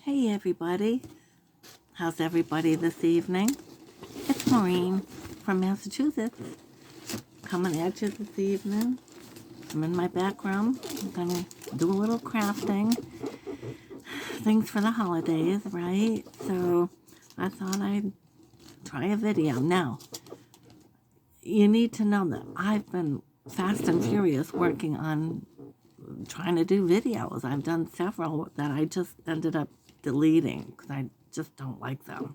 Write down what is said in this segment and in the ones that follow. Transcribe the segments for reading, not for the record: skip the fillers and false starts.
Hey everybody, how's everybody this evening? It's Maureen from Massachusetts, coming at you this evening. I'm in my back room. I'm gonna do a little crafting, things for the holidays, right? So I thought I'd try a video. Now, you need to know that I've been fast and furious working on trying to do videos. I've done several that I just ended up deleting because I just don't like them.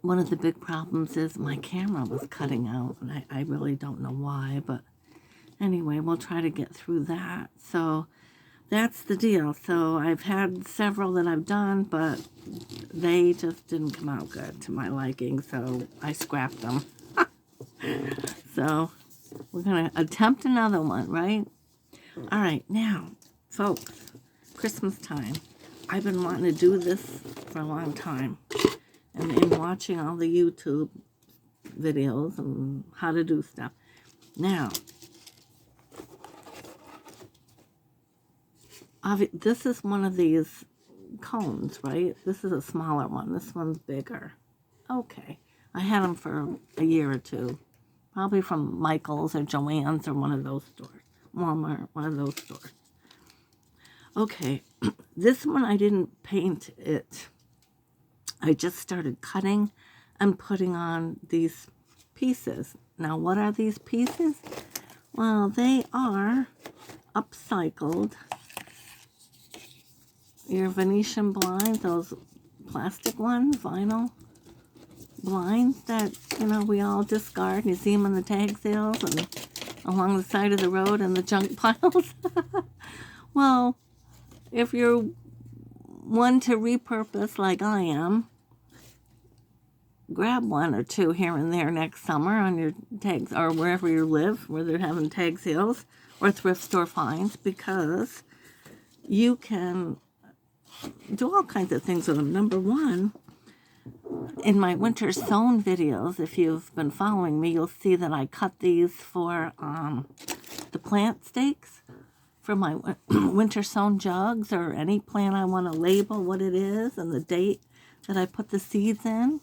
One of the big problems is my camera was cutting out, and I really don't know why, but anyway, we'll try to get through that. So that's the deal. So I've had several that I've done, but they just didn't come out good to my liking, so I scrapped them. So we're going to attempt another one, right? All right, now, folks, Christmas time. I've been wanting to do this for a long time. And in watching all the YouTube videos and how to do stuff. Now, this is one of these cones, right? This is a smaller one. This one's bigger. Okay. I had them for a year or two. Probably from Michael's or Joann's or one of those stores. Walmart, one of those stores. Okay. This one I didn't paint it. I just started cutting and putting on these pieces. Now, what are these pieces? Well, they are upcycled. Your Venetian blinds, those plastic ones, vinyl blinds that, we all discard. You see them on the tag sales and along the side of the road and the junk piles. Well, if you're one to repurpose like I am, grab one or two here and there next summer on your tags or wherever you live, where they're having tag sales or thrift store finds, because you can do all kinds of things with them. Number one, in my winter sewn videos, if you've been following me, you'll see that I cut these for the plant stakes for my winter sewn jugs or any plant I want to label what it is and the date that I put the seeds in.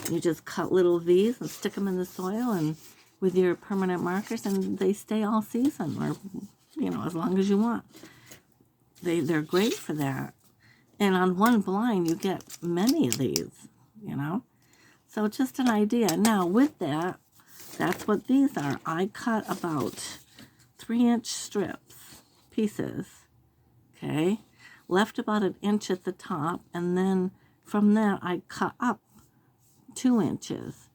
You just cut little V's and stick them in the soil and with your permanent markers, and they stay all season or, as long as you want. They're great for that. And on one blind, you get many of these, So just an idea. Now, with that, that's what these are. I cut about 3-inch strips, pieces, okay? Left about 1 inch at the top, and then from that, I cut up 2 inches,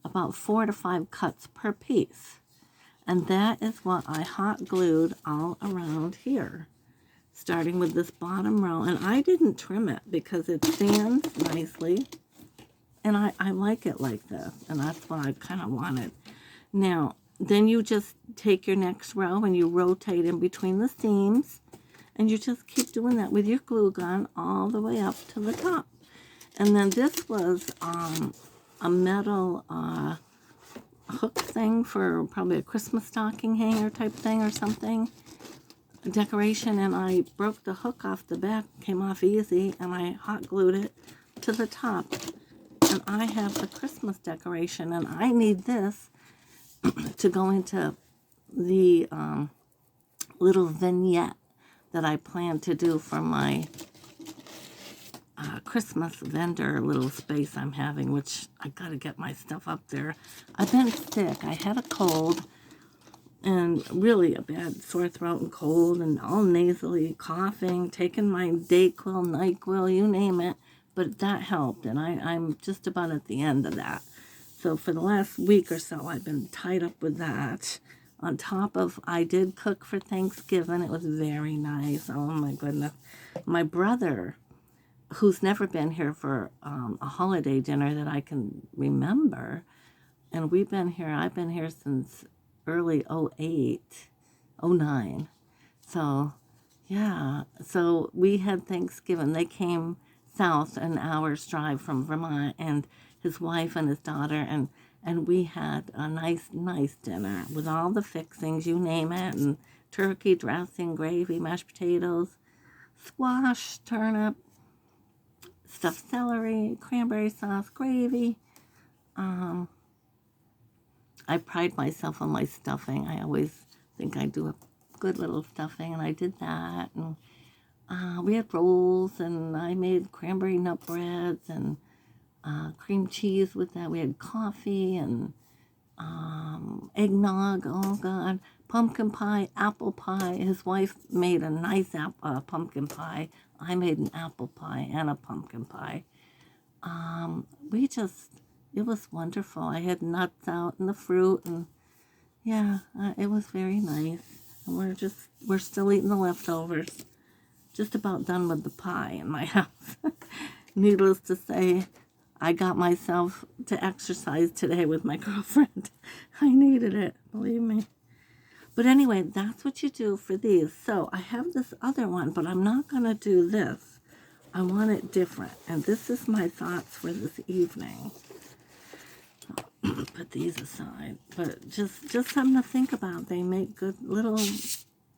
about 4 to 5 cuts per piece. And that is what I hot glued all around here, starting with this bottom row. And I didn't trim it because it stands nicely. And I like it like this. And that's what I kind of wanted. Now, then you just take your next row and you rotate in between the seams. And you just keep doing that with your glue gun all the way up to the top. And then this was a metal hook thing for probably a Christmas stocking hanger type thing or something. Decoration, and I broke the hook off the back, came off easy, and I hot glued it to the top. And I have a Christmas decoration, and I need this to go into the little vignette that I plan to do for my Christmas vendor little space I'm having, which I gotta get my stuff up there. I've been sick. I had a cold and really a bad sore throat and cold and all nasally coughing, taking my Dayquil, NyQuil, you name it, but that helped, and I'm just about at the end of that. So for the last week or so, I've been tied up with that. On top of, I did cook for Thanksgiving. It was very nice. Oh my goodness. My brother, who's never been here for a holiday dinner that I can remember, and I've been here since early 08, 09. So, yeah. So we had Thanksgiving. They came south an hour's drive from Vermont, and his wife and his daughter, and we had a nice dinner with all the fixings, you name it, and turkey, dressing, gravy, mashed potatoes, squash, turnip, stuffed celery, cranberry sauce, gravy. I pride myself on my stuffing. I always think I do a good little stuffing, and I did that. And we had rolls, and I made cranberry nut breads and cream cheese with that. We had coffee and eggnog. Oh God, pumpkin pie, apple pie. His wife made a nice pumpkin pie. I made an apple pie and a pumpkin pie. It was wonderful. I had nuts out and the fruit, and yeah, it was very nice. And we're still eating the leftovers. Just about done with the pie in my house. Needless to say, I got myself to exercise today with my girlfriend. I needed it, believe me. But anyway, that's what you do for these. So I have this other one, but I'm not going to do this. I want it different. And this is my thoughts for this evening. Put these aside. But just something to think about. They make good little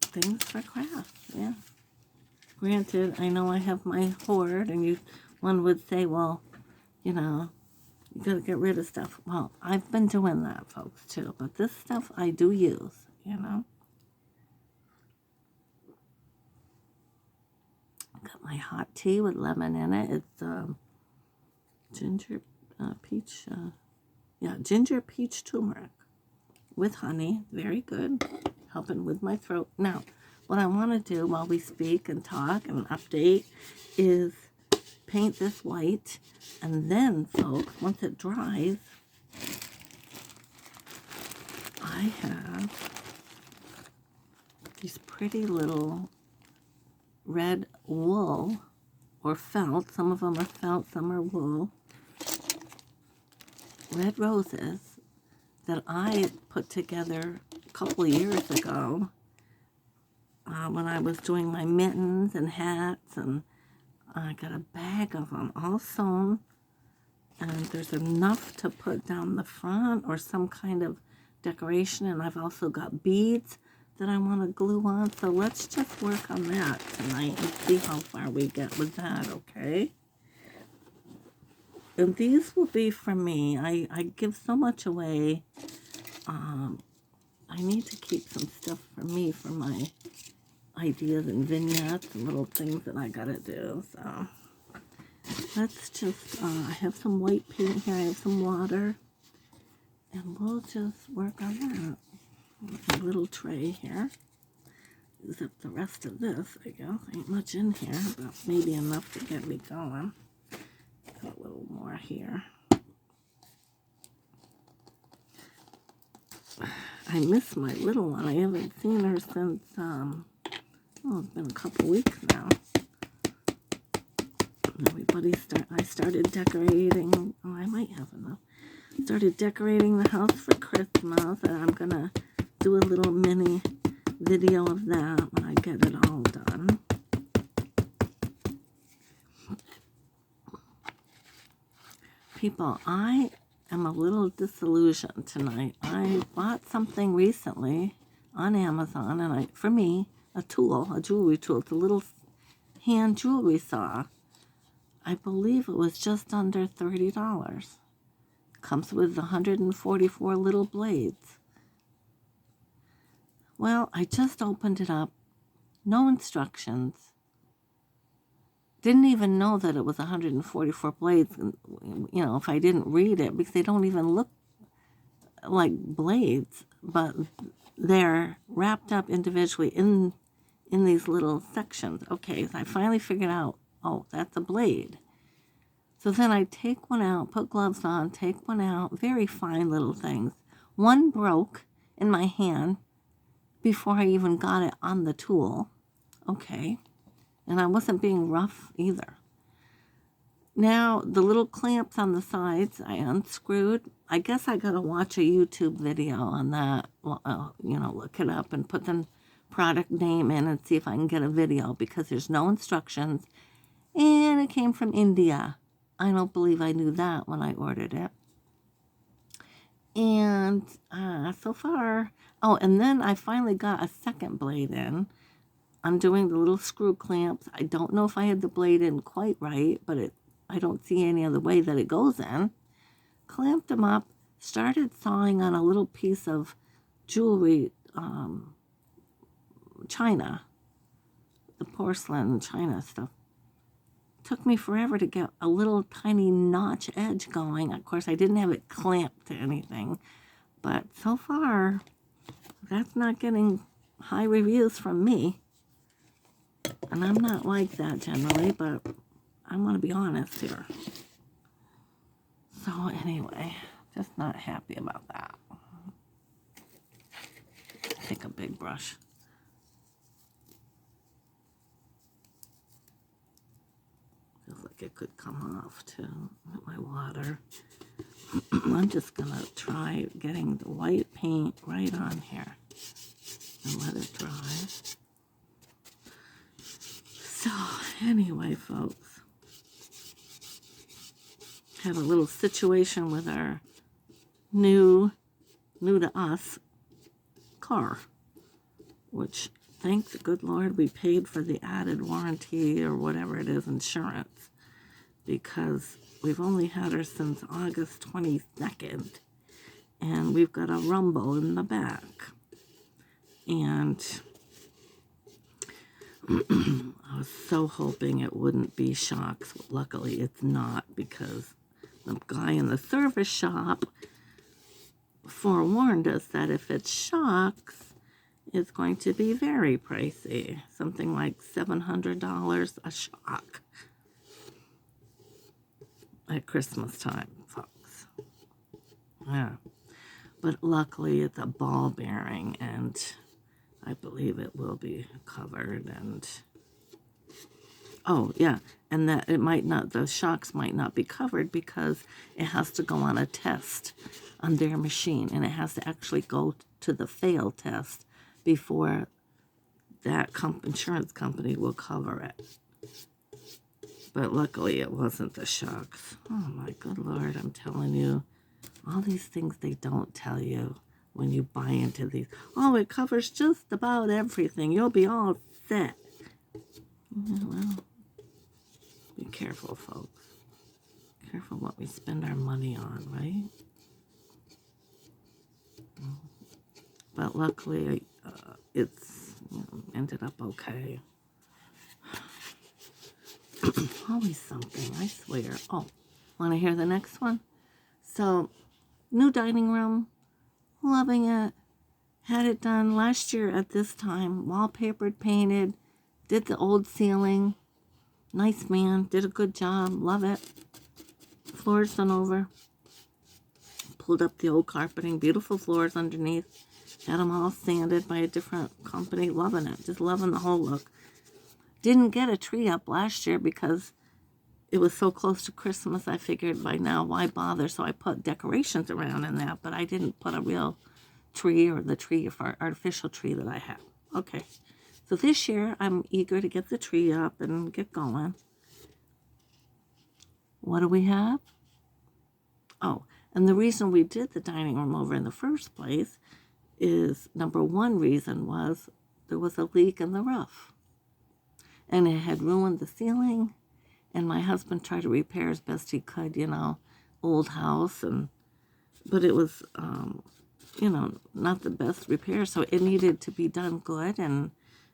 things for crafts. Yeah. Granted, I know I have my hoard, and one would say, well, you know, you got to get rid of stuff. Well, I've been doing that, folks, too. But this stuff I do use, you know. Got my hot tea with lemon in it. It's ginger peach turmeric with honey. Very good. Helping with my throat. Now, what I want to do while we speak and talk and update is paint this white. And then, folks, once it dries, I have these pretty little red wool or felt. Some of them are felt, some are wool. Red roses that I put together a couple of years ago when I was doing my mittens and hats, and I got a bag of them all sewn, and there's enough to put down the front or some kind of decoration, and I've also got beads that I want to glue on. So let's just work on that tonight and see how far we get with that, okay? And these will be for me. I give so much away. I need to keep some stuff for me for my ideas and vignettes and little things that I gotta do. So let's just, I have some white paint here. I have some water. And we'll just work on that. A little tray here. Use up the rest of this, I guess. Ain't much in here, but maybe enough to get me going. Got a little more here. I miss my little one. I haven't seen her since, it's been a couple weeks now. I started decorating. Oh, I might have enough. Started decorating the house for Christmas, and I'm gonna do a little mini video of that when I get it all done. People, I am a little disillusioned tonight. I bought something recently on Amazon, and for me, a jewelry tool. It's a little hand jewelry saw. I believe it was just under $30. Comes with 144 little blades. Well, I just opened it up. No instructions. Didn't even know that it was 144 blades, you know, if I didn't read it, because they don't even look like blades, but they're wrapped up individually in these little sections. Okay, so I finally figured out, oh, that's a blade. So then I take one out, put gloves on, take one out, very fine little things. One broke in my hand before I even got it on the tool. Okay. And I wasn't being rough either. Now, the little clamps on the sides, I unscrewed. I guess I got to watch a YouTube video on that, look it up and put the product name in and see if I can get a video, because there's no instructions. And it came from India. I don't believe I knew that when I ordered it. And so far, oh, and then I finally got a second blade in, undoing the little screw clamps. I don't know if I had the blade in quite right, but I don't see any other way that it goes in. Clamped them up, started sawing on a little piece of jewelry, china, the porcelain china stuff. Took me forever to get a little tiny notch edge going. Of course, I didn't have it clamped to anything, but so far, that's not getting high reviews from me. And I'm not like that generally, but I'm going to be honest here. So anyway, just not happy about that. Take a big brush. Feels like it could come off too with my water. I'm just going to try getting the white paint right on here and let it dry. So anyway, folks, had a little situation with our new to us car, which thank the good Lord we paid for the added warranty or whatever it is, insurance, because we've only had her since August 22nd, and we've got a rumble in the back. And I was so hoping it wouldn't be shocks. Luckily, it's not, because the guy in the service shop forewarned us that if it's shocks, it's going to be very pricey. Something like $700 a shock at Christmas time, folks. Yeah. But luckily, it's a ball bearing, and I believe it will be covered. And oh yeah, and that it might not, the shocks might not be covered because it has to go on a test on their machine, and it has to actually go to the fail test before that insurance company will cover it. But luckily it wasn't the shocks. Oh my good Lord, I'm telling you, all these things they don't tell you when you buy into these. Oh, it covers just about everything. You'll be all set. Yeah, well, be careful, folks. Careful what we spend our money on, right? But luckily, it's ended up okay. Always something, I swear. Oh, want to hear the next one? So, new dining room, loving it. Had it done last year at this time, wallpapered, painted, did the old ceiling. Nice man, did a good job, love it. Floors done over. Pulled up the old carpeting, beautiful floors underneath. Had them all sanded by a different company, loving it, just loving the whole look. Didn't get a tree up last year because it was so close to Christmas. I figured by now, why bother? So I put decorations around in that, but I didn't put a real tree or the tree for artificial tree that I have. Okay, so this year I'm eager to get the tree up and get going. What do we have? Oh, and the reason we did the dining room over in the first place is, number one reason was there was a leak in the roof. And it had ruined the ceiling. And my husband tried to repair as best he could, old house. But it was, not the best repair. So it needed to be done good. And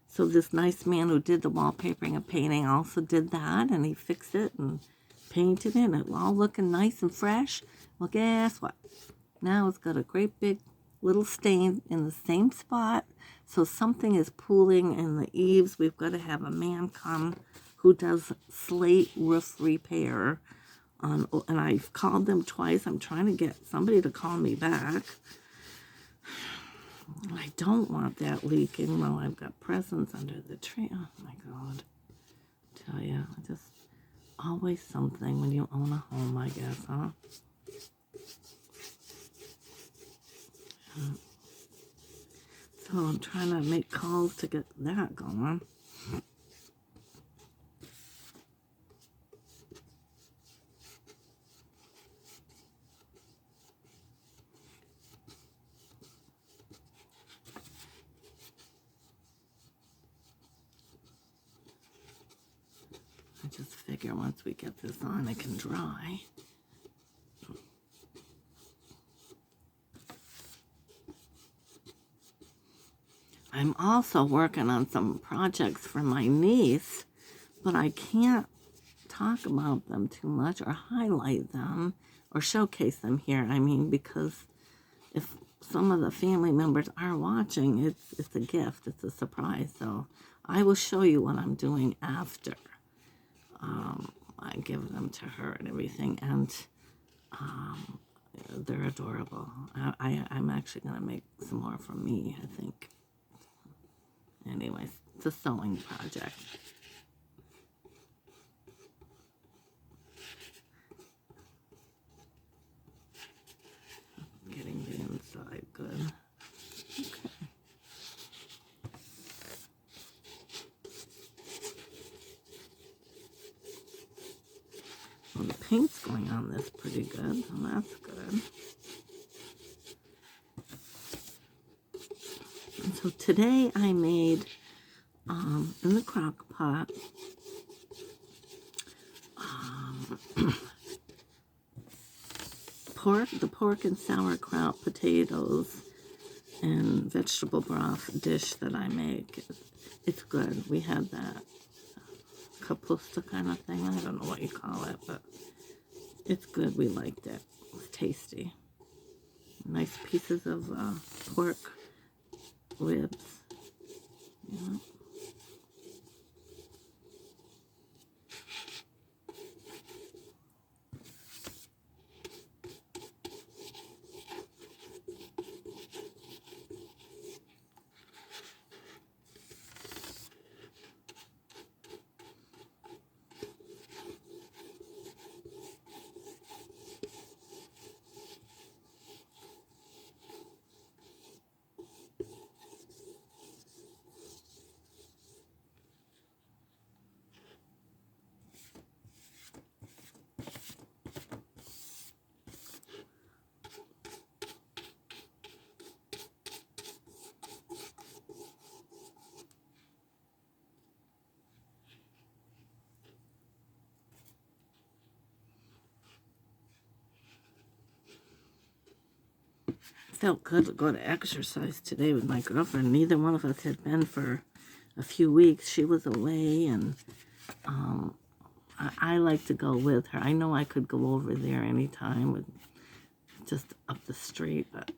so this nice man who did the wallpapering and painting also did that. And he fixed it and painted it. And it all looking nice and fresh. Well, guess what? Now it's got a great big little stain in the same spot. So something is pooling in the eaves. We've got to have a man come who does slate roof repair. And I've called them twice. I'm trying to get somebody to call me back. I don't want that leaking while I've got presents under the tree. Oh my God. Tell you, just always something when you own a home, I guess, huh? So I'm trying to make calls to get that going. I just figure once we get this on, it can dry. I'm also working on some projects for my niece, but I can't talk about them too much or highlight them or showcase them here. I mean, because if some of the family members are watching, it's a gift, it's a surprise. So I will show you what I'm doing after I give them to her and everything. And they're adorable. I'm actually going to make some more for me, I think. Anyways, it's a sewing project. Getting the inside good. Okay. Well, the paint's going on this pretty good, so that's good. And so today I made, in the crock pot, the pork and sauerkraut, potatoes, and vegetable broth dish that I make. It's good. We had that kapusta kind of thing. I don't know what you call it, but it's good. We liked it. It was tasty. Nice pieces of pork ribs. Yeah. Felt good to go to exercise today with my girlfriend. Neither one of us had been for a few weeks. She was away, and I like to go with her. I know I could go over there anytime, with just up the street, but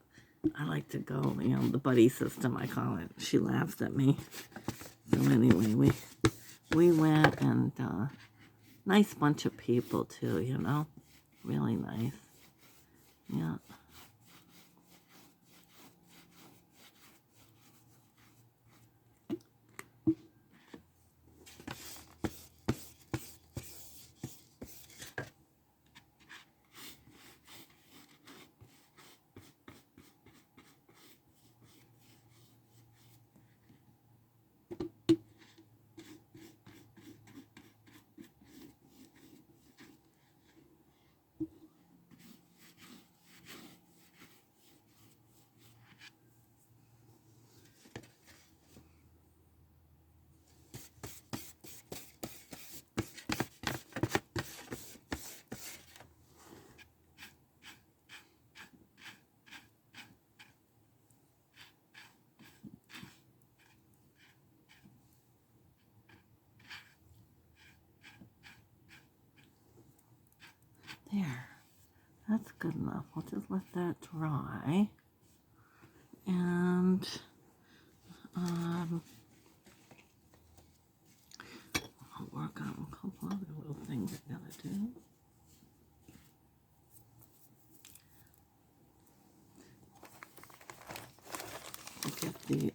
I like to go, the buddy system, I call it. She laughs at me. So anyway, we went, and nice bunch of people too, really nice. Yeah. There. That's good enough. We'll just let that dry. And I'll work on a couple other little things I gotta do. I'll get the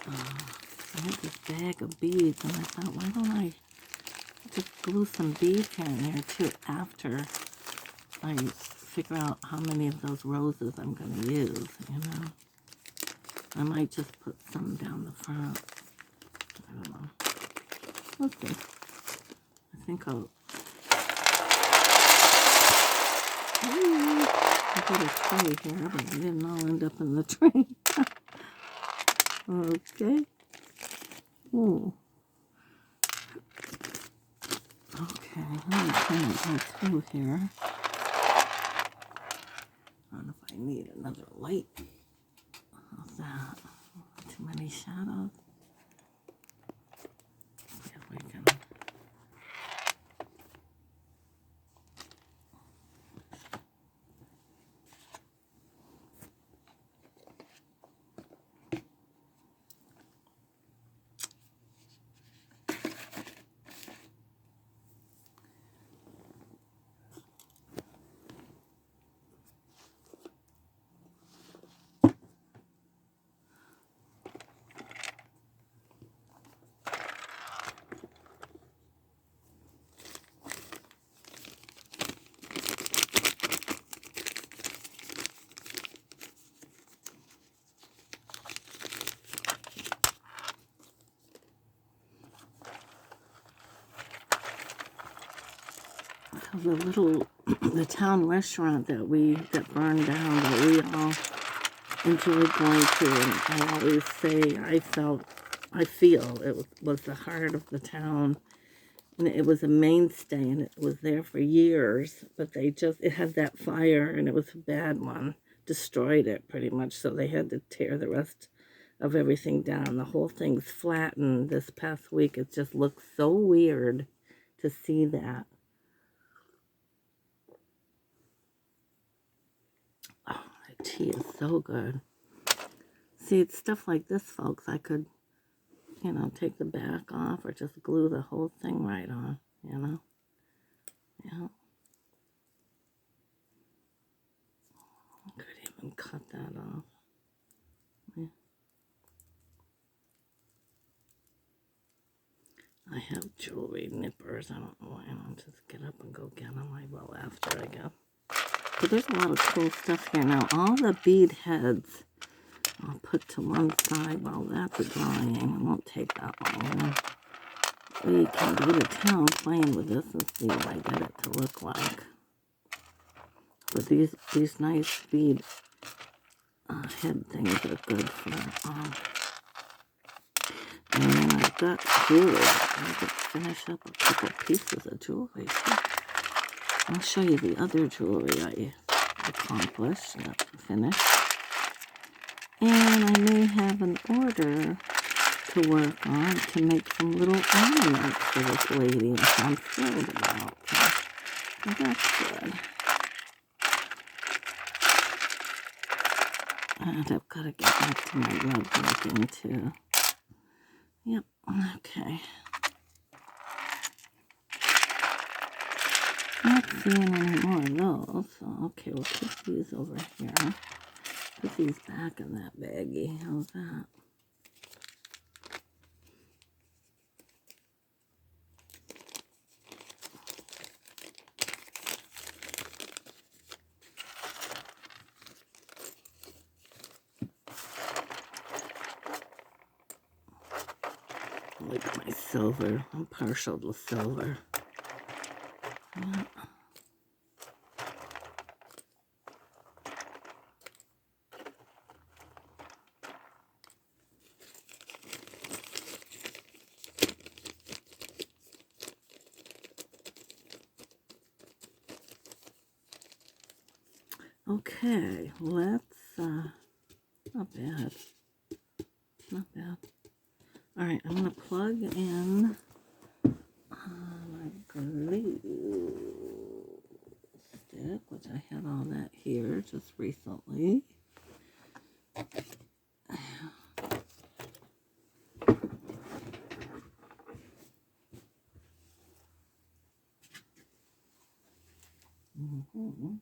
I had this bag of beads, and I thought, why don't I just glue some beads here and there too after I figure out how many of those roses I'm going to use, I might just put some down the front. I don't know. Let's see. I think I'll... I put a tray here, but it didn't all end up in the tray. Okay. Ooh. Okay, let me kind of go through here. I don't know if I need another light. How's that? Too many shadows? See if we can. The town restaurant that burned down, that we all enjoyed going to, and I always say I feel it was the heart of the town, and it was a mainstay, and it was there for years, but it had that fire, and it was a bad one, destroyed it pretty much, so they had to tear the rest of everything down. The whole thing's flattened this past week. It just looks so weird to see that. Oh, my tea is so good. See, it's stuff like this, folks. I could, take the back off or just glue the whole thing right on, Yeah. I could even cut that off. Yeah. I have jewelry nippers. I don't know why I don't just get up and go get them. I will after, I guess. But there's a lot of cool stuff here. Now, all the bead heads I'll put to one side while that's drying. I won't take that long. We can go to town playing with this and see what I get it to look like. But these nice bead head things are good for, and then I've got jewelry. I'll just finish up a couple pieces of jewelry too. I'll show you the other jewelry I accomplished, finished. And I may have an order to work on to make some little ornaments for this lady, which I'm thrilled about. So that's good. And I've got to get back to my rug making too. Yep, okay. Not seeing any more of those. So, okay, we'll put these over here. Put these back in that baggie. How's that? I like my silver. I'm partial to silver. Yeah. Okay, let's, not bad. Not bad. All right, I'm going to plug in my glue stick, which I had all that here just recently. Mm-hmm.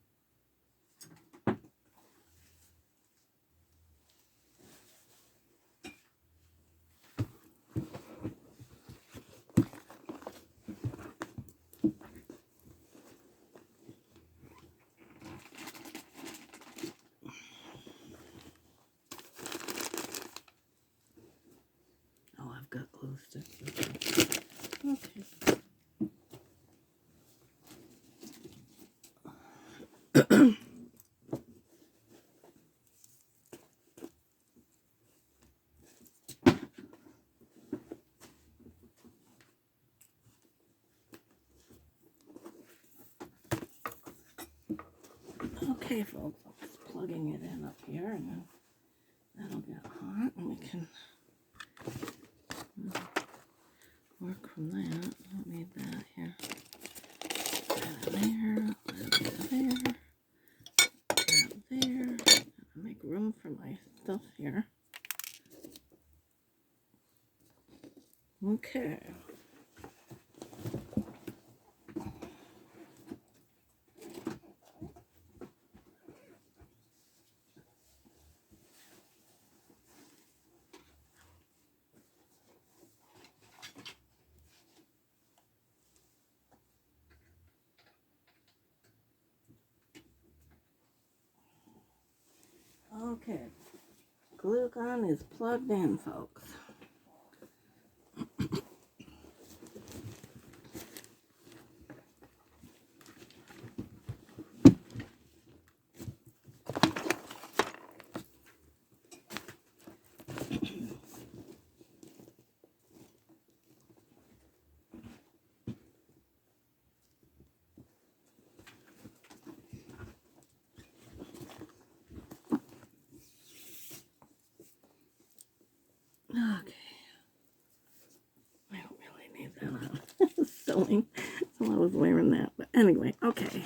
Oh, I've got glue sticks. Okay. Okay, folks, I'm just plugging it in up here, and then that'll get hot, and we can work from that. I don't need that here. That there, that there, that there. Make room for my stuff here. Okay. Okay. Glue gun is plugged in, folks. Okay. I don't really need that on sewing, so I was wearing that. But anyway, okay.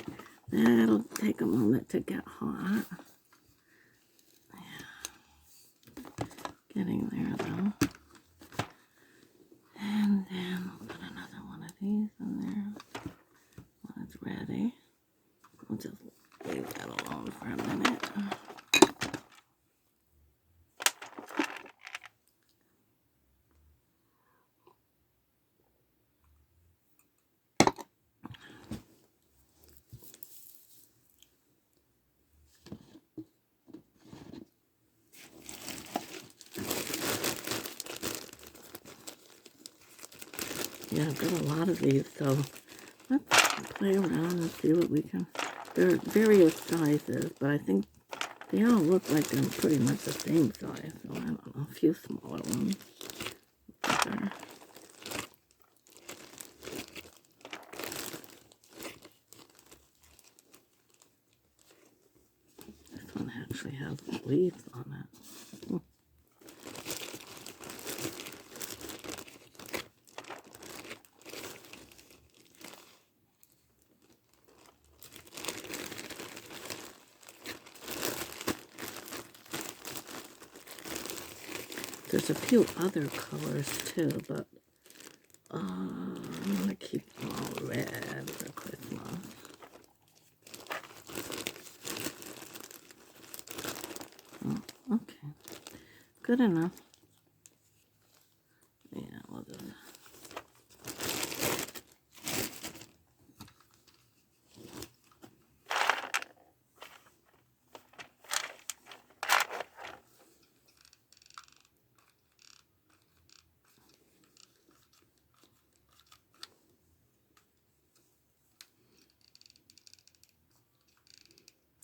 That'll take a moment to get hot. Getting there, though. And then we'll put another one of these in there when it's ready. We'll just leave that alone for a minute. Yeah, I've got a lot of these, so let's play around and see what we can. They're various sizes, but I think they all look like they're pretty much the same size, so I don't know, a few smaller ones. Bigger. This one actually has leaves on it. There's a few other colors too, but I'm going to keep them all red for Christmas. Oh, okay. Good enough. Yeah, we'll just...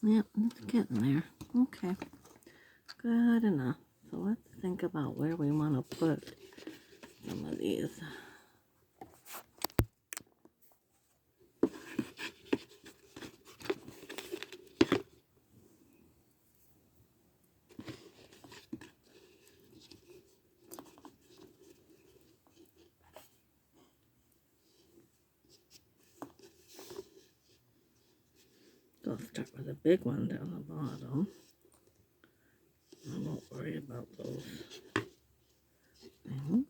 Yep, it's getting there. Okay. Good enough. So let's think about where we want to put some of these. So I'll start with a big one down the bottom. I won't worry about those things.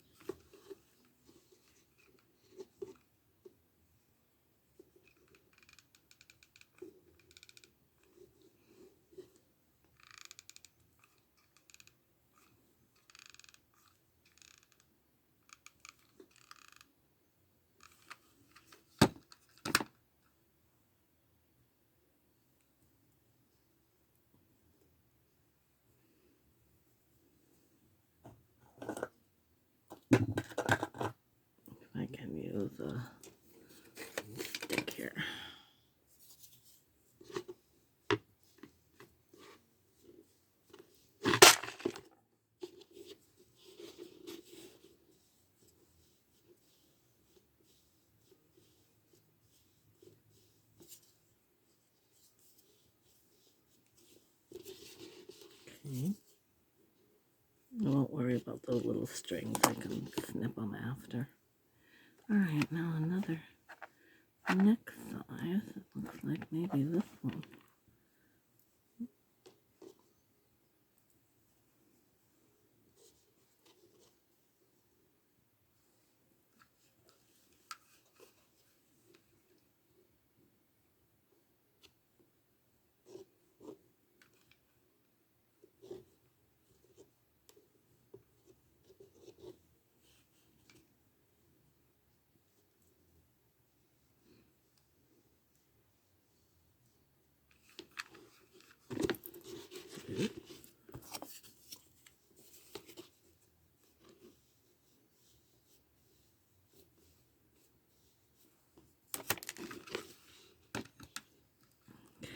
Okay. I won't worry about those little strings. I can snip them after. Alright, now another neck size. It looks like maybe this one.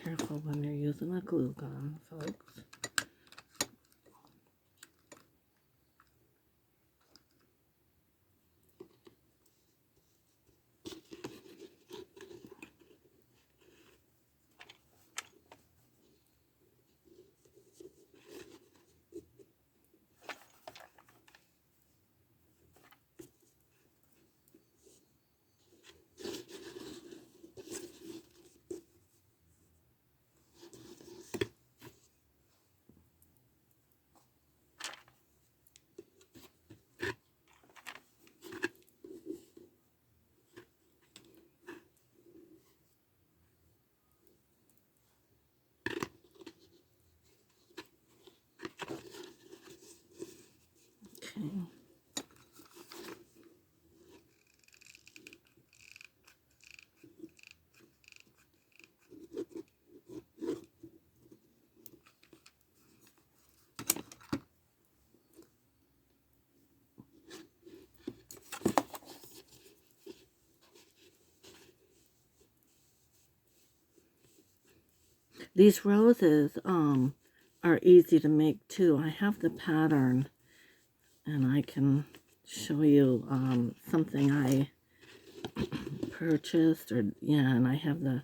Careful when you're using a glue gun, folks. Okay. These roses are easy to make too. I have the pattern and I can show you something I purchased, or yeah, and I have the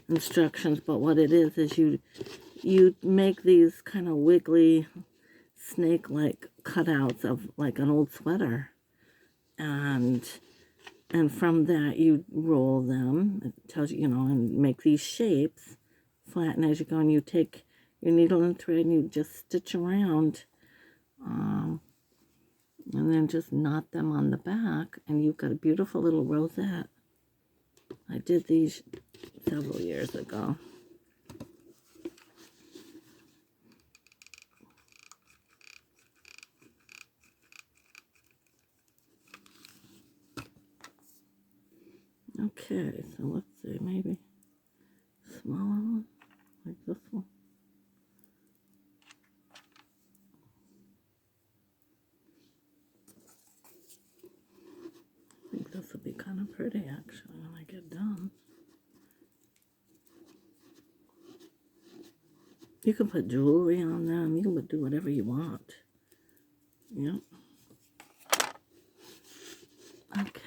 instructions. But what it is you make these kind of wiggly snake-like cutouts of like an old sweater, and from that you roll them. It tells you, and make these shapes, flatten as you go, and you take your needle and thread and you just stitch around, and then just knot them on the back, and you've got a beautiful little rosette. I did these several years ago. Okay, so let's see, maybe smaller one, like this one. I think this will be kind of pretty, actually, when I get done. You can put jewelry on them. You can do whatever you want. Yep. Okay.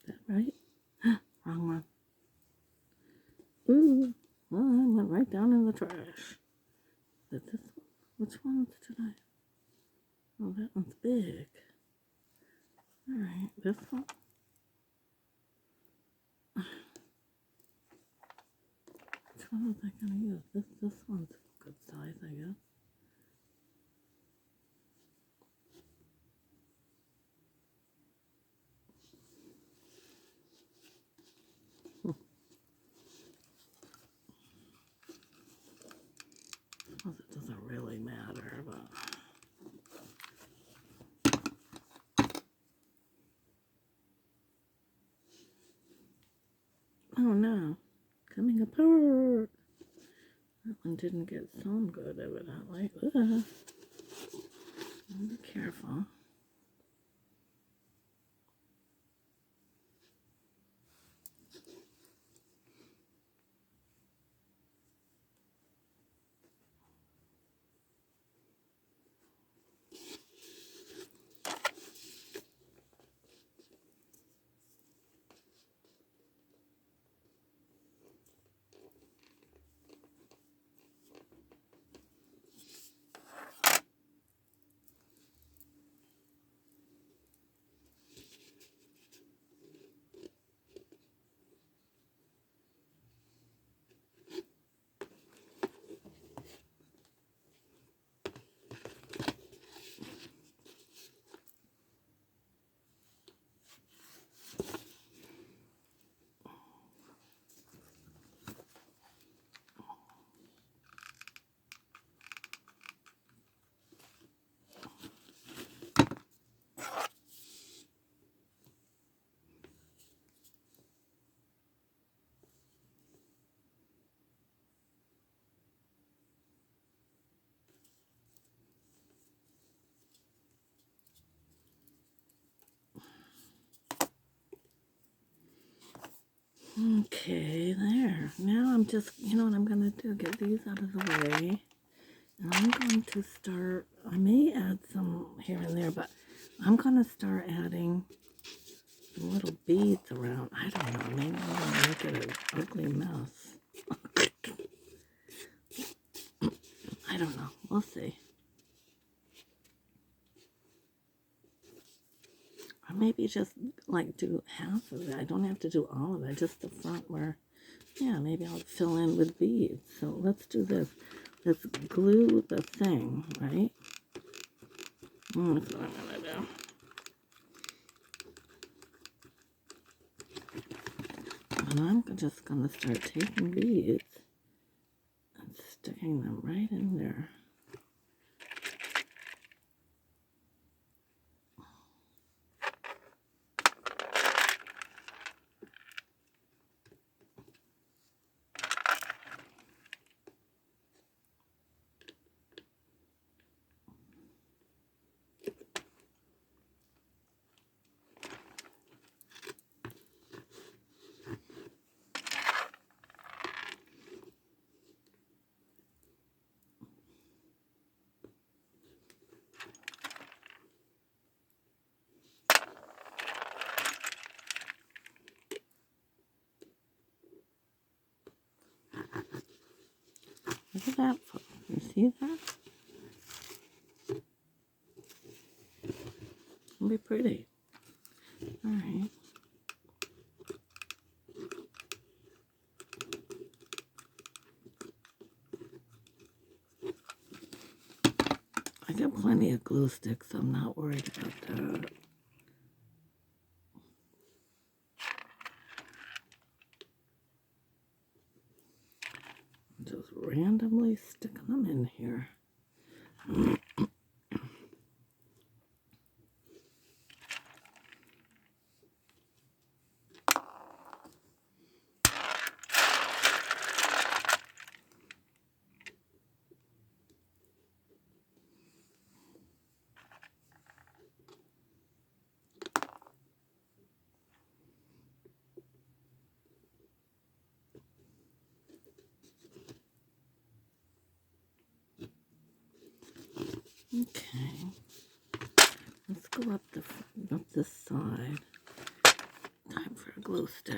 Is that right? Wrong one. Ooh. Well, I went right down in the trash. Is it this one? Which one did I? Oh, that one's big. Alright, this one. Which one was I going to use? This one's a good size, I guess. Suppose it doesn't really matter, but... Oh no, coming apart. That one didn't get sewn good, evidently. Ugh. Be careful. Okay, there. Now I'm just, you know what I'm going to do? Get these out of the way. And I'm going to start, I may add some here and there, but I'm going to start adding some little beads around. I don't know, maybe I'm going to make it an ugly mess. I don't know. We'll see. Or maybe just like do half of it. I don't have to do all of it, just the front where, yeah, maybe I'll fill in with beads. So let's do this. Let's glue the thing, right? That's what I'm going to do. And I'm just going to start taking beads and sticking them right in there. Look at that. You see that? It'll be pretty. All right. I got plenty of glue sticks, so I'm not worried about that. Just randomly sticking them in here. Okay. Let's go up this side. Time for a glue stick.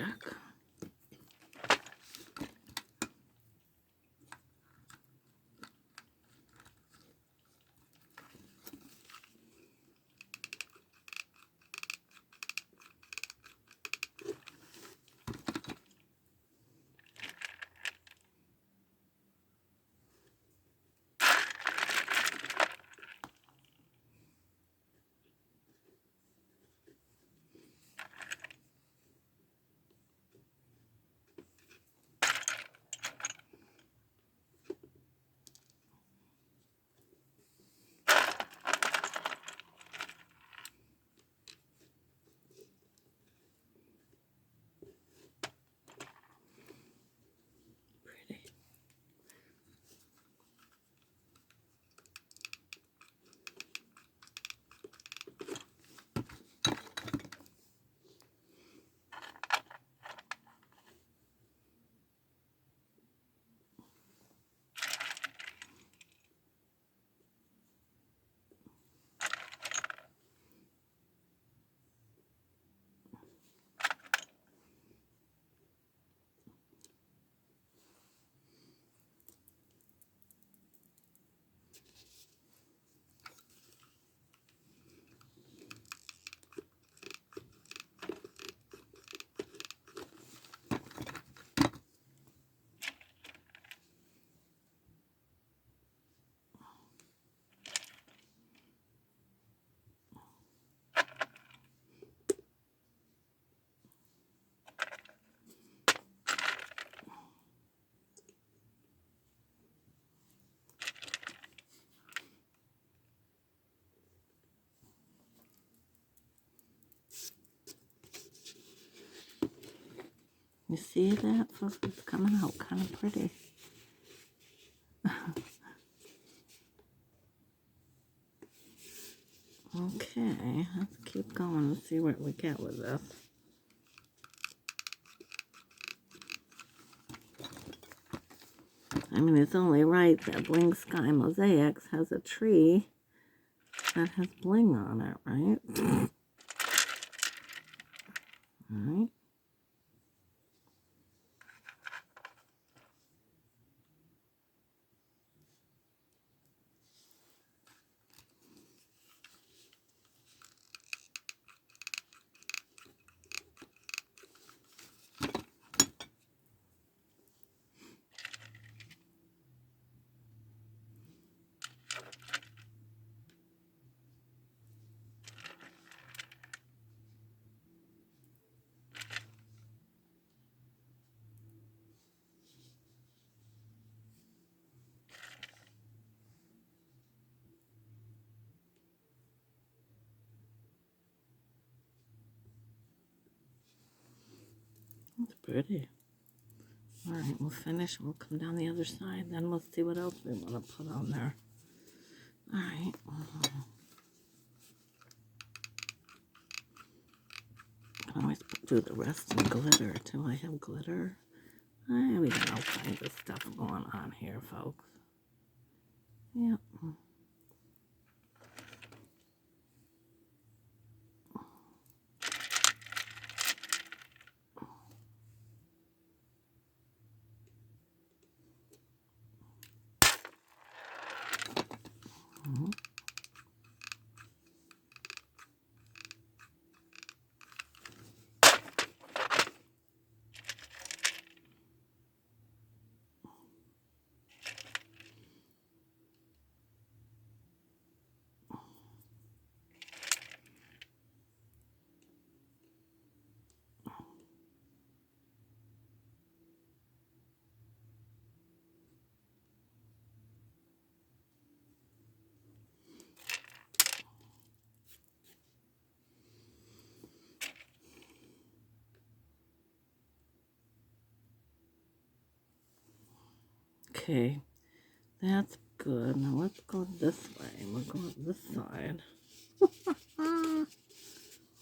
You see that, folks? It's coming out kind of pretty. Okay, let's keep going and see what we get with this. I mean, it's only right that Bling Sky Mosaics has a tree that has bling on it, right? All right. That's pretty. All right, we'll finish. We'll come down the other side. Then we'll see what else we want to put on there. All right. I can always do the rest in glitter too. I have glitter. We got all kinds of stuff going on here, folks. Yep. Okay, that's good. Now let's go this way. We'll go up this side. All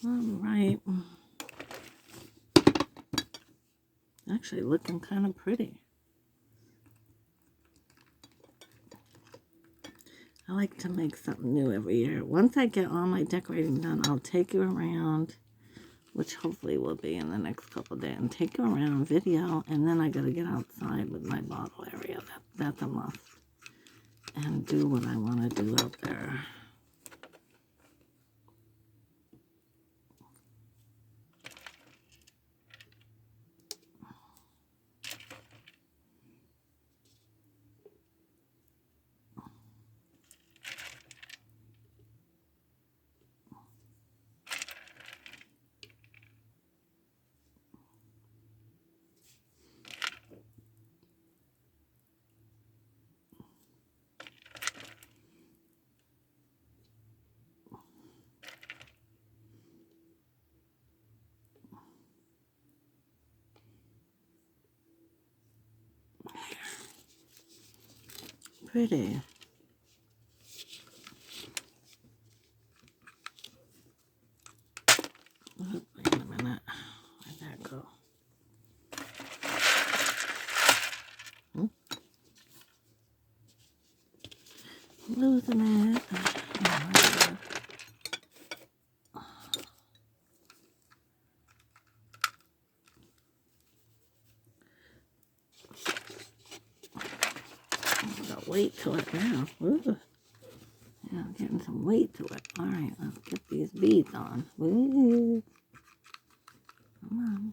right. Actually looking kind of pretty. I like to make something new every year. Once I get all my decorating done, I'll take you around, which hopefully will be in the next couple of days, and take you around, video, and then I got to get outside with my bottle area. That's a must. And do what I want to do out there. Pretty. Oh, wait a minute. Where'd that go? Losing it. Got weight to it now. Ooh. Yeah, I'm getting some weight to it. All right, let's get these beads on. Ooh. Come on.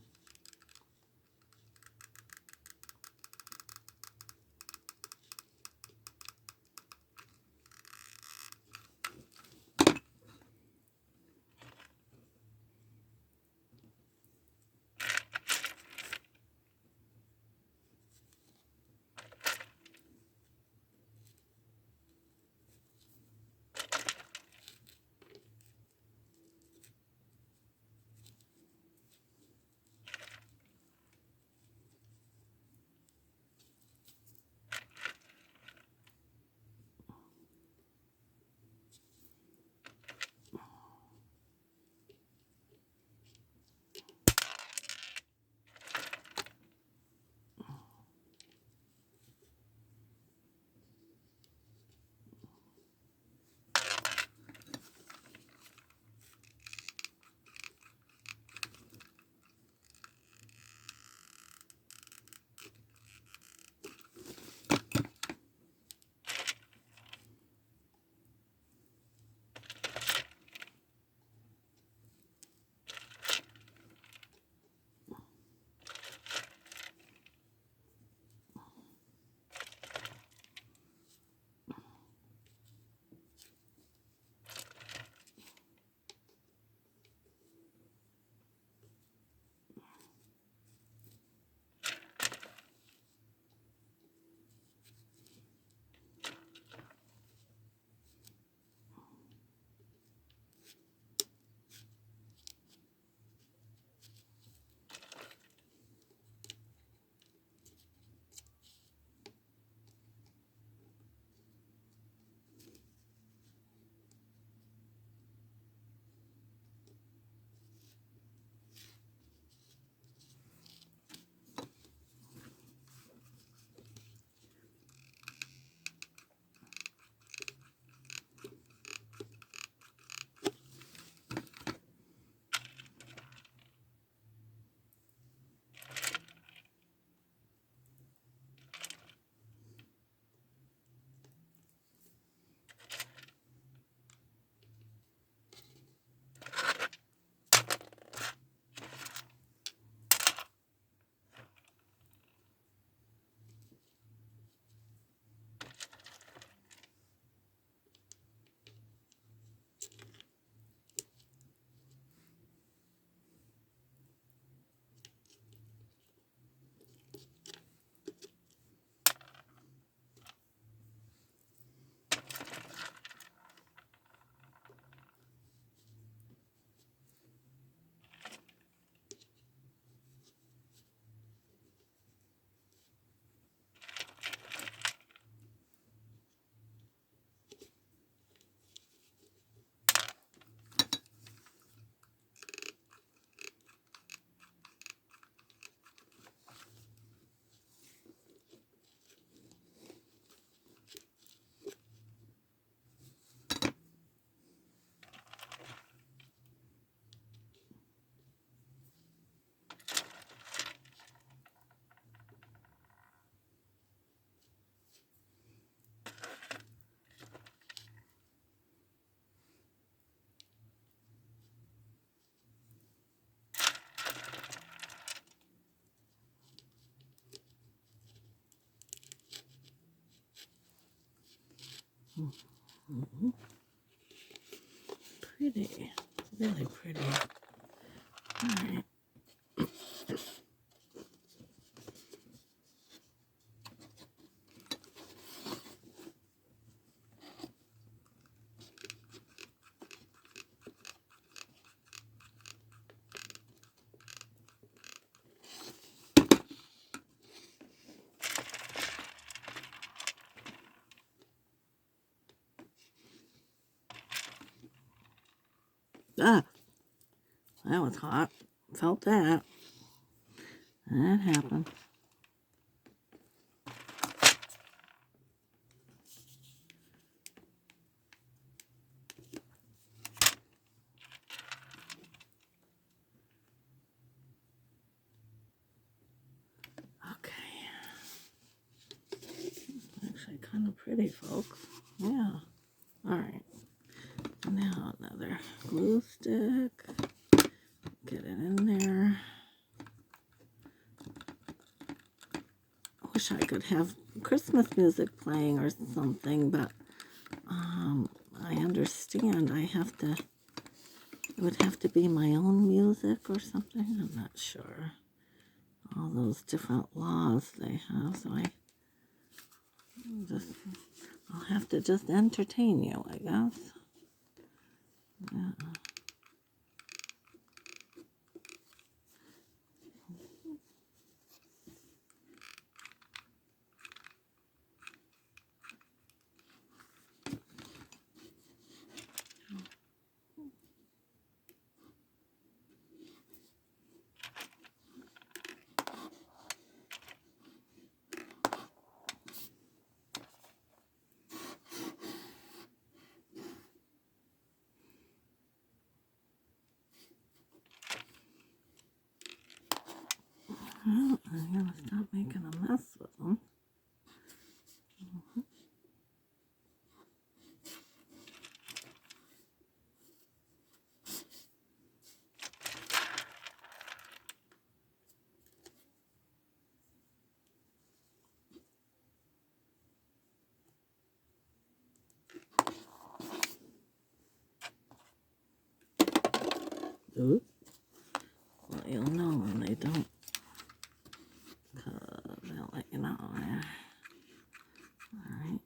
Pretty. Really pretty. All right. Ah, that was hot. Felt that. That happened. Okay. Actually, kind of pretty, folks. Yeah. All right. Now another glue stick. Get it in there. I wish I could have Christmas music playing or something, but I understand it would have to be my own music or something. I'm not sure. All those different laws they have, so I'll have to just entertain you, I guess. Yeah. Well, I'm gonna stop making a mess with them. Oops. Well, you'll know when they don't, 'cause they'll let you know. Yeah. All right.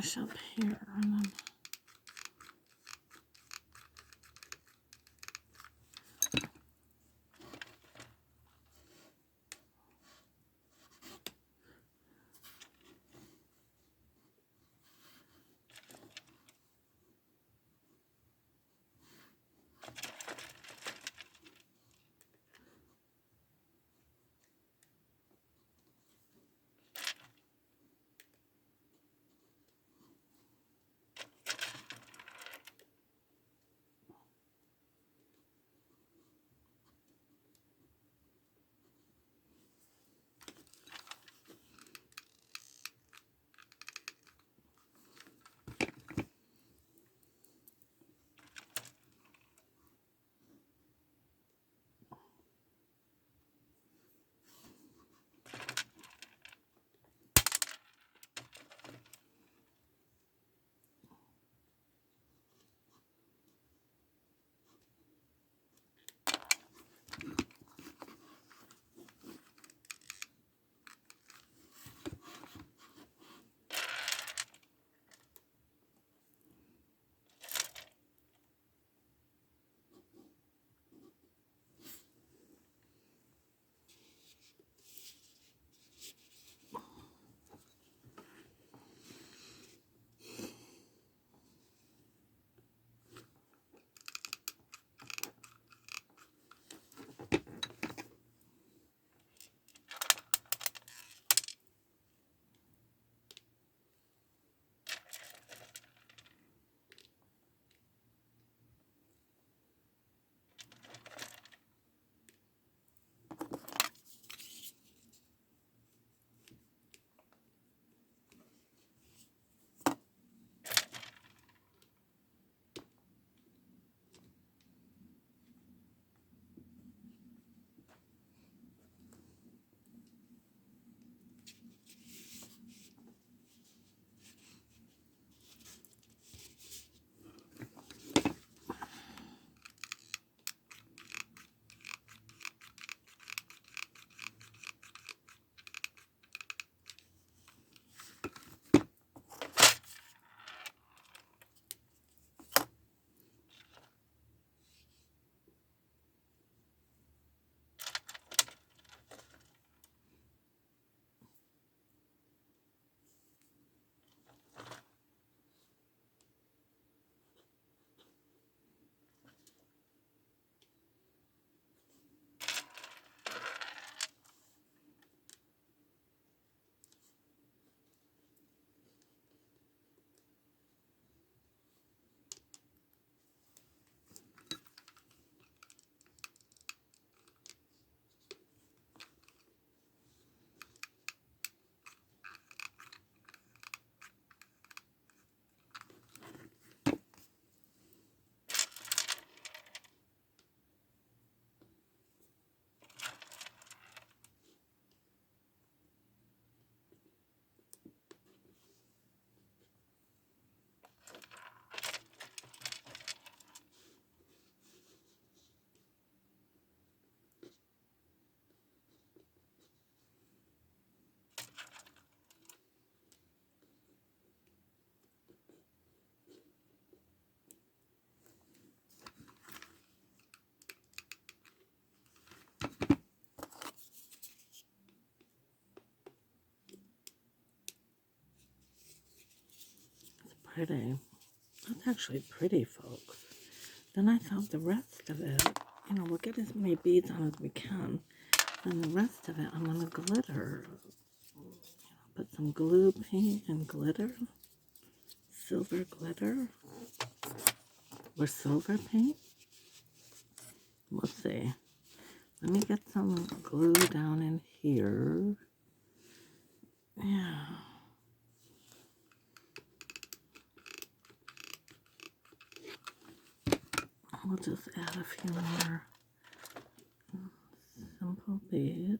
finish up here and then pretty. That's actually pretty, folks. Then I thought the rest of it, we'll get as many beads on as we can. And the rest of it, I'm going to glitter. Put some glue paint and glitter. Silver glitter. Or silver paint. We'll see. Let me get some glue down in here. Yeah. We'll just add a few more simple beads.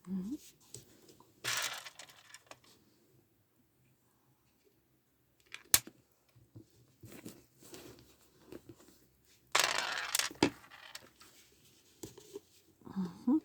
Mhm. Mhm.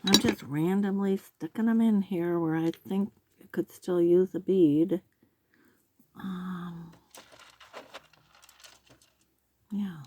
I'm just randomly sticking them in here where I think it could still use a bead. Yeah.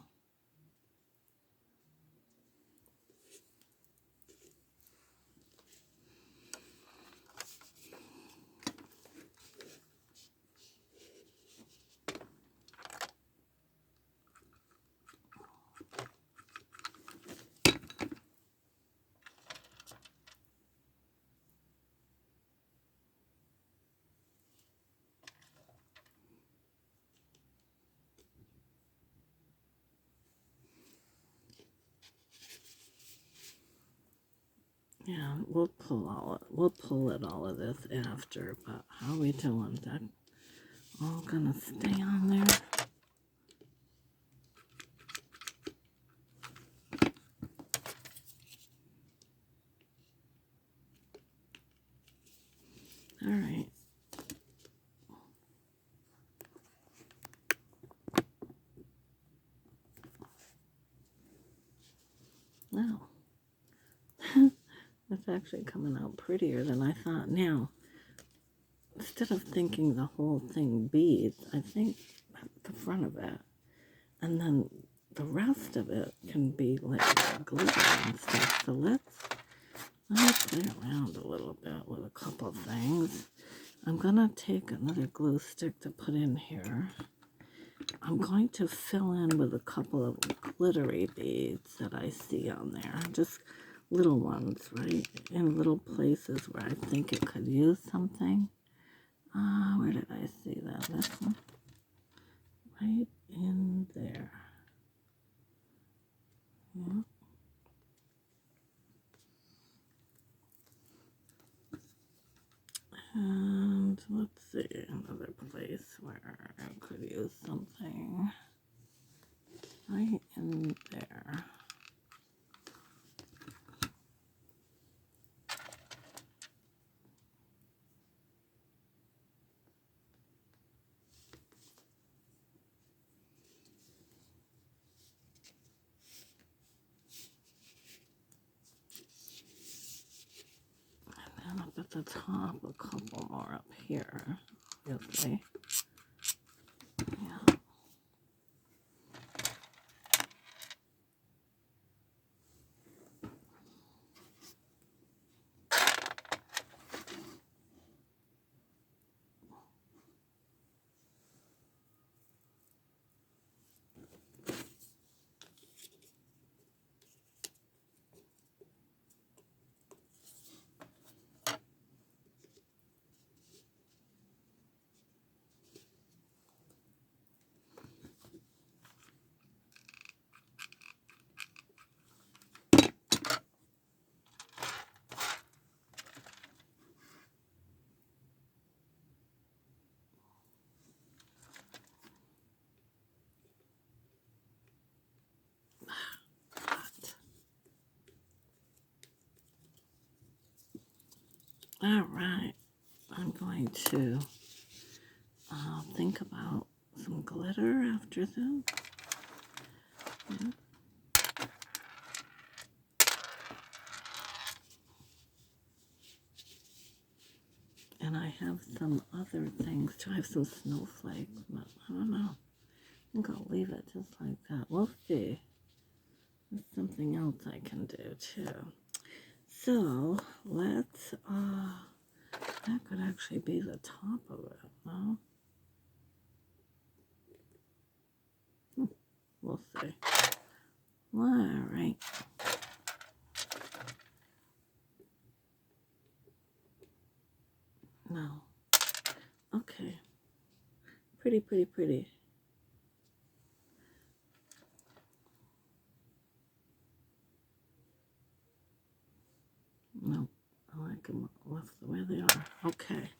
Yeah, we'll pull it all of this after, but how are we doing? That all gonna stay on there? All right. Well, it's actually coming out prettier than I thought. Now, instead of thinking the whole thing beads, I think the front of it, and then the rest of it can be like glitter and stuff. So let me play around a little bit with a couple things. I'm gonna take another glue stick to put in here. I'm going to fill in with a couple of glittery beads that I see on there. Just little ones, right? In little places where I think it could use something. Where did I see that? This one? Right in there. Yeah. And let's see, another place where I could use something. Right in there. And up at the top, a couple more up here. Obviously. Yeah. All right. I'm going to think about some glitter after this. Yeah. And I have some other things too. I have some snowflakes, but I don't know. I think I'll leave it just like that. We'll see. There's something else I can do too. So let's, that could actually be the top of it, no? We'll see. All right. No. Okay. Pretty, pretty, pretty. No, I like them left the way they are. Okay.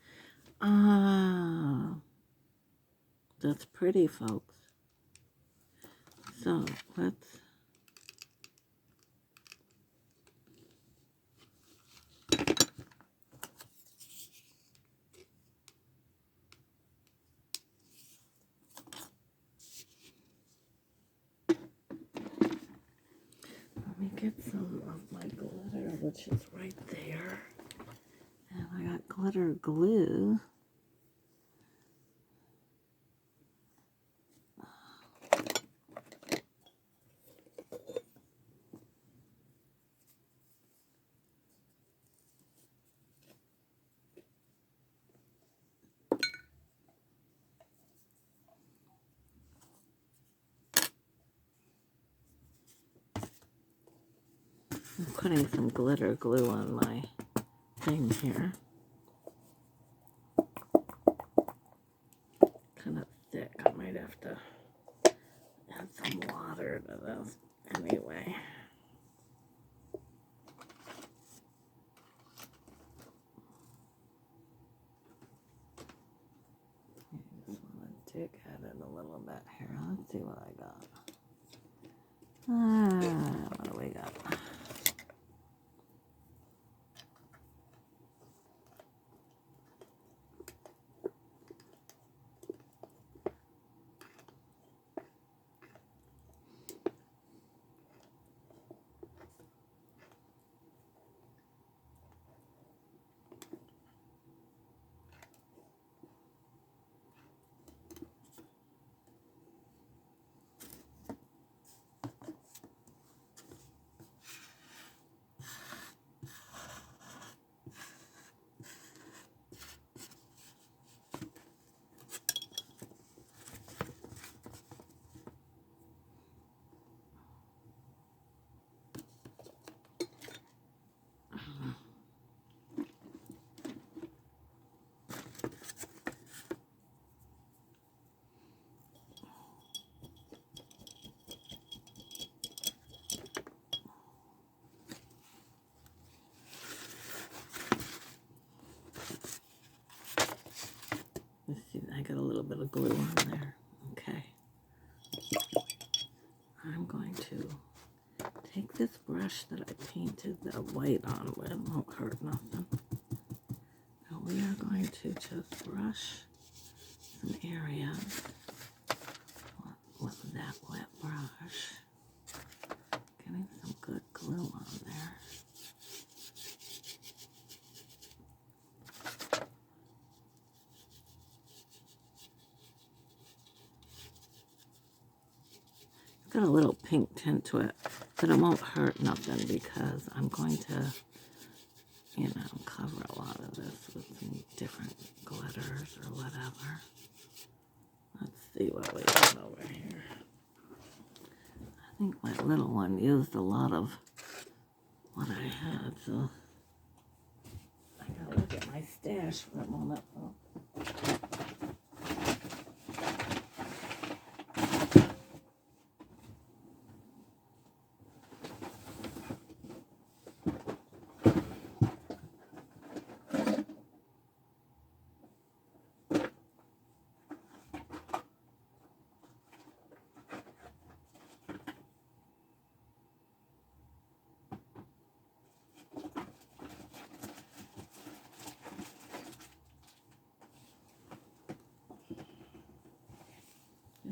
That's pretty, folks. So let's. Let me get some of my glitter, which is right there. And I got glitter glue. I'm putting some glitter glue on my thing here. Kind of thick. I might have to add some water to this anyway. I just want to dig at it a little bit here. Let's see what I got. What do we got? Let's see, I got a little bit of glue on there. Okay. I'm going to take this brush that I painted the white on with. Won't hurt nothing. And we are going to just brush some areas with that wet brush. Getting some good glue on there. It's got a little pink tint to it, but it won't hurt nothing because I'm going to, you know, cover a lot of this with some different glitters or whatever. Let's see what we got over here. I think my little one used a lot of what I had, so I gotta look at my stash for a moment.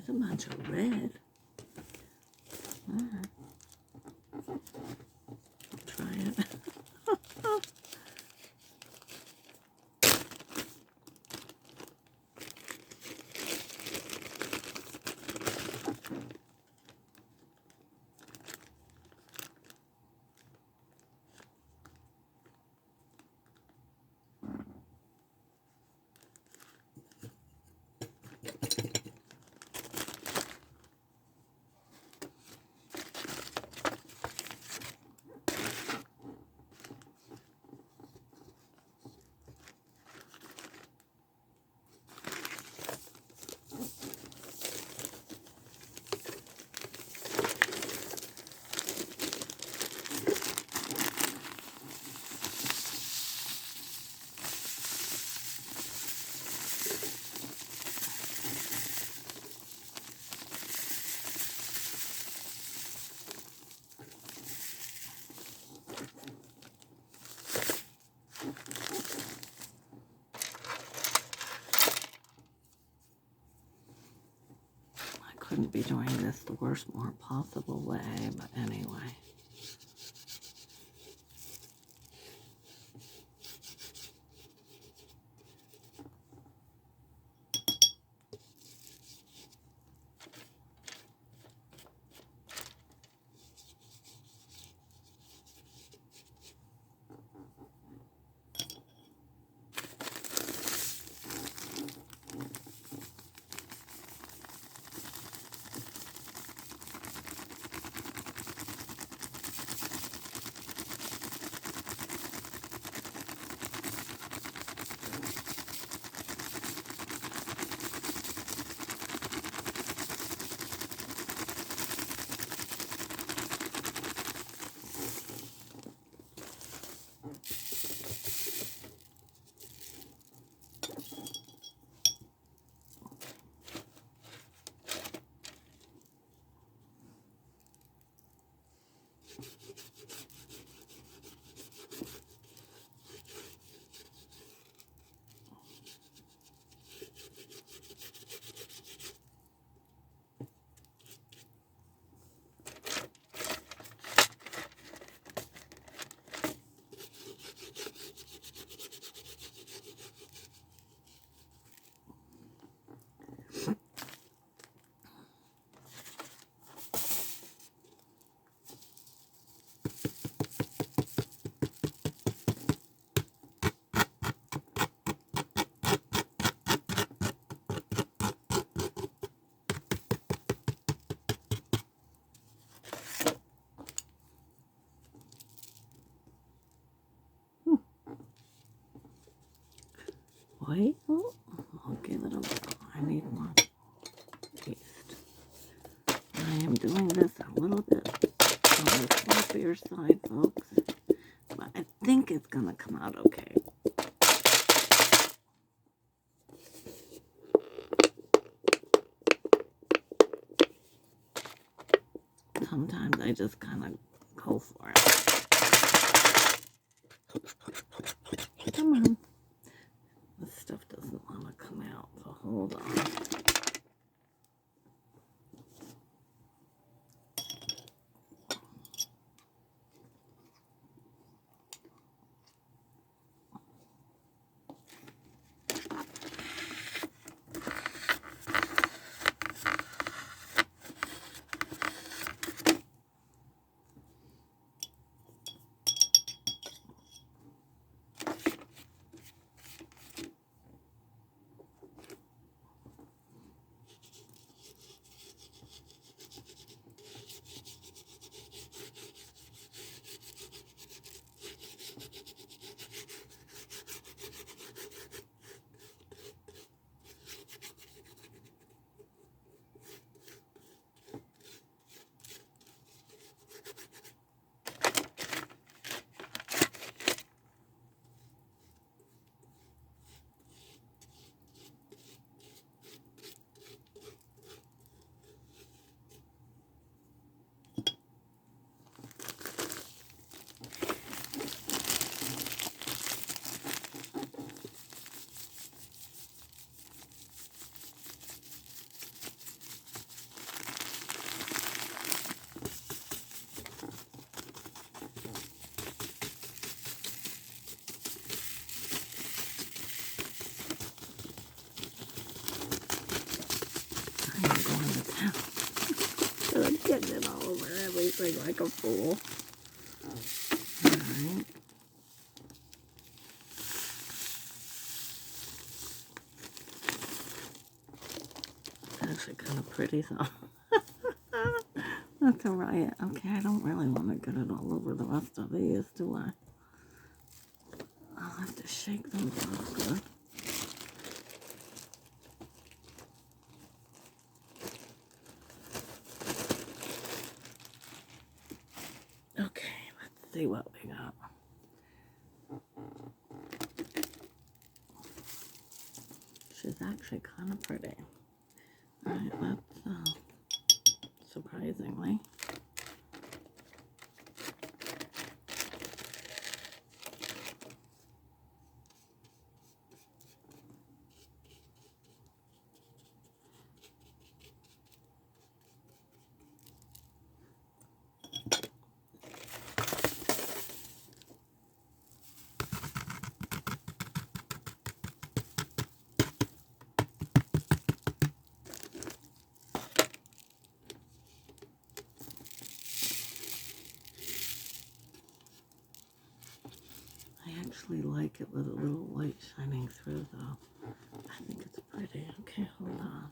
a bunch of red. Alright. I'll try it. Couldn't be doing this the worst, more possible way, but anyway. Wait, I'll give it a little. I need more paste. I am doing this a little bit on the fluffier side, folks, but I think it's going to come out okay. Sometimes I just kind of go for it. Come on. This stuff doesn't want to come out, so hold on. practicing like a fool. Alright. It's actually kind of pretty though. That's a riot. Okay, I don't really want to get it all over the rest of these, do I? I'll have to shake them off good. Okay, let's see what we got. She's actually kind of pretty. Alright, let's, surprisingly. I actually like it with a little light shining through though. I think it's pretty. Okay, hold on.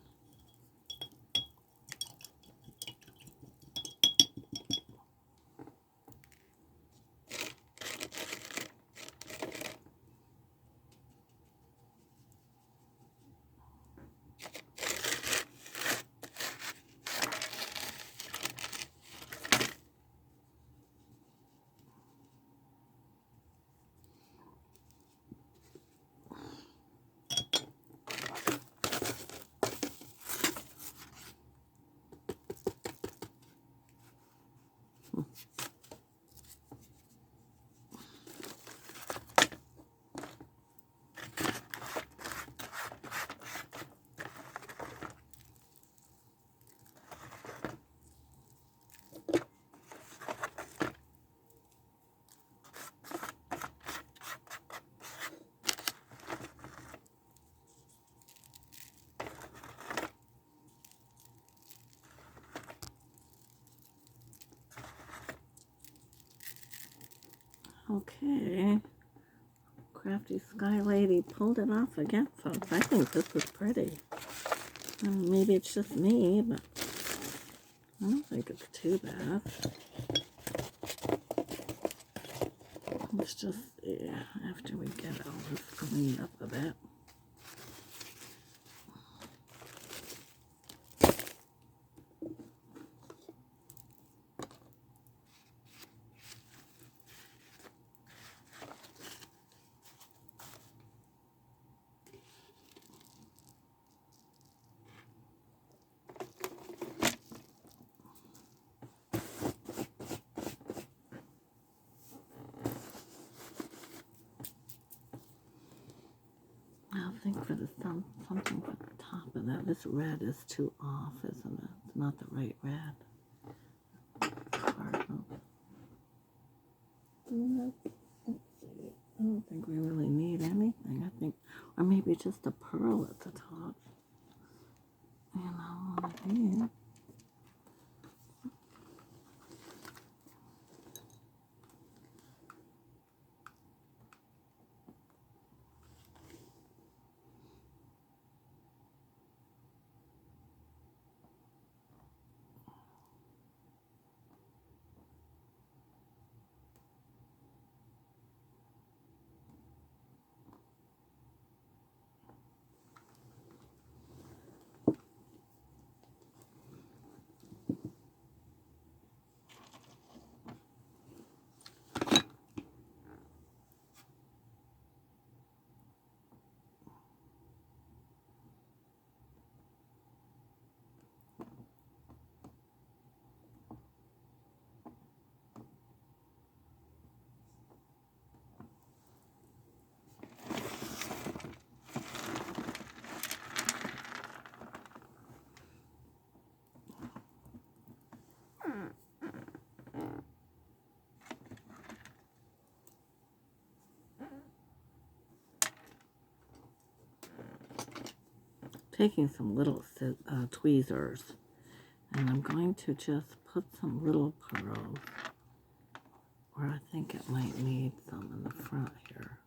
Okay. Crafty Sky Lady pulled it off again, folks. I think this is pretty. Maybe it's just me, but I don't think it's too bad. Let's just see after we get all this cleaned up a bit. I think for the something for the top of that. This red is too off, isn't it? It's not the right red. Cardinal. Let's see. I don't think we really need anything. I think, or maybe just a pearl at the top. You know what I mean? Taking some little tweezers And I'm going to just put some little pearls, or I think it might need some in the front here.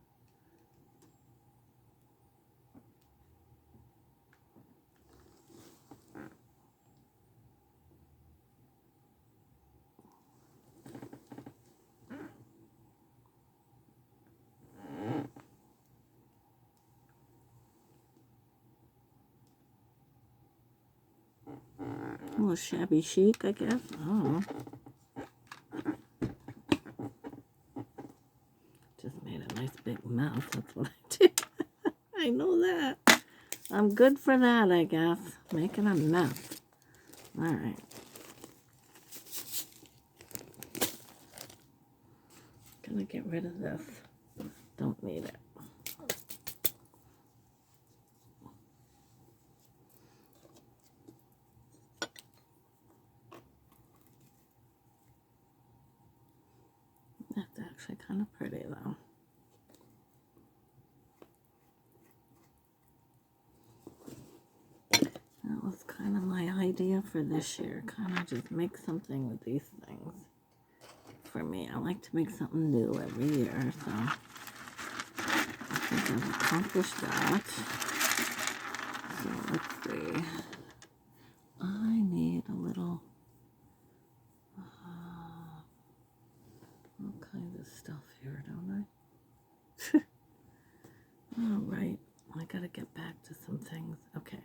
A little shabby chic, I guess. I don't know. Just made a nice big mess. That's what I did. I know that. I'm good for that, I guess. Making a mess. All right. Gonna get rid of this. Don't need it. That's actually kind of pretty, though. That was kind of my idea for this year. Kind of just make something with these things. For me, I like to make something new every year, so I think I've accomplished that. So let's see. I need a little all kinds of stuff here, don't I? All right, I gotta get back to some things. Okay.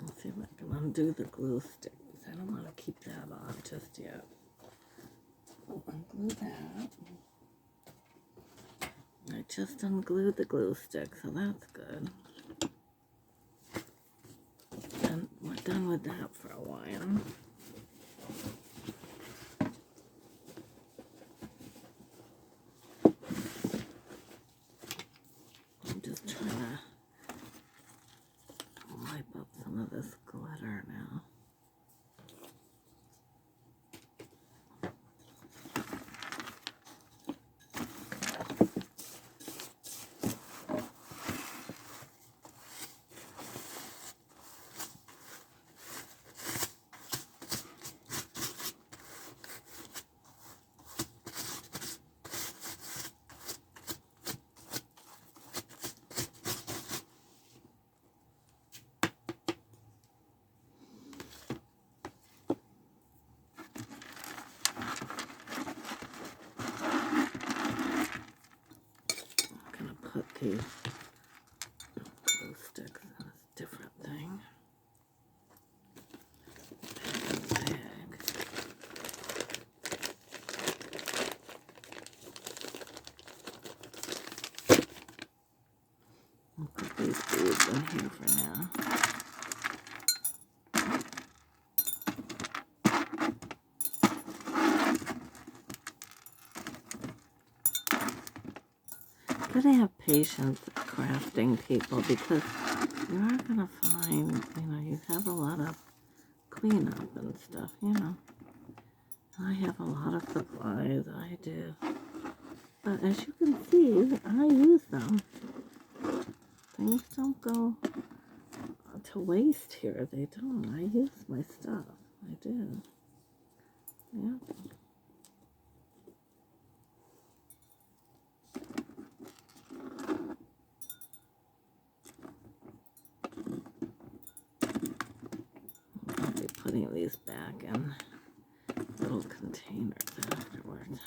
Let's see if I can undo the glue stick. I don't want to keep that on just yet. Undo that. I just unglued the glue stick, so that's good. And we're done with that for a while. I'm just trying to wipe up some of this glitter now. Put the glue sticks in a different thing. Bag. I'll put these beads in here for now. Gotta have patience crafting, people, because you are gonna find, you have a lot of cleanup and stuff, I have a lot of supplies, I do. But as you can see, I use them. Things don't go to waste here. They don't. I use my stuff. I do. Yeah. I'll be putting these back in little containers afterwards.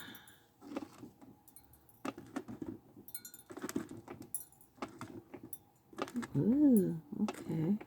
Ooh, okay.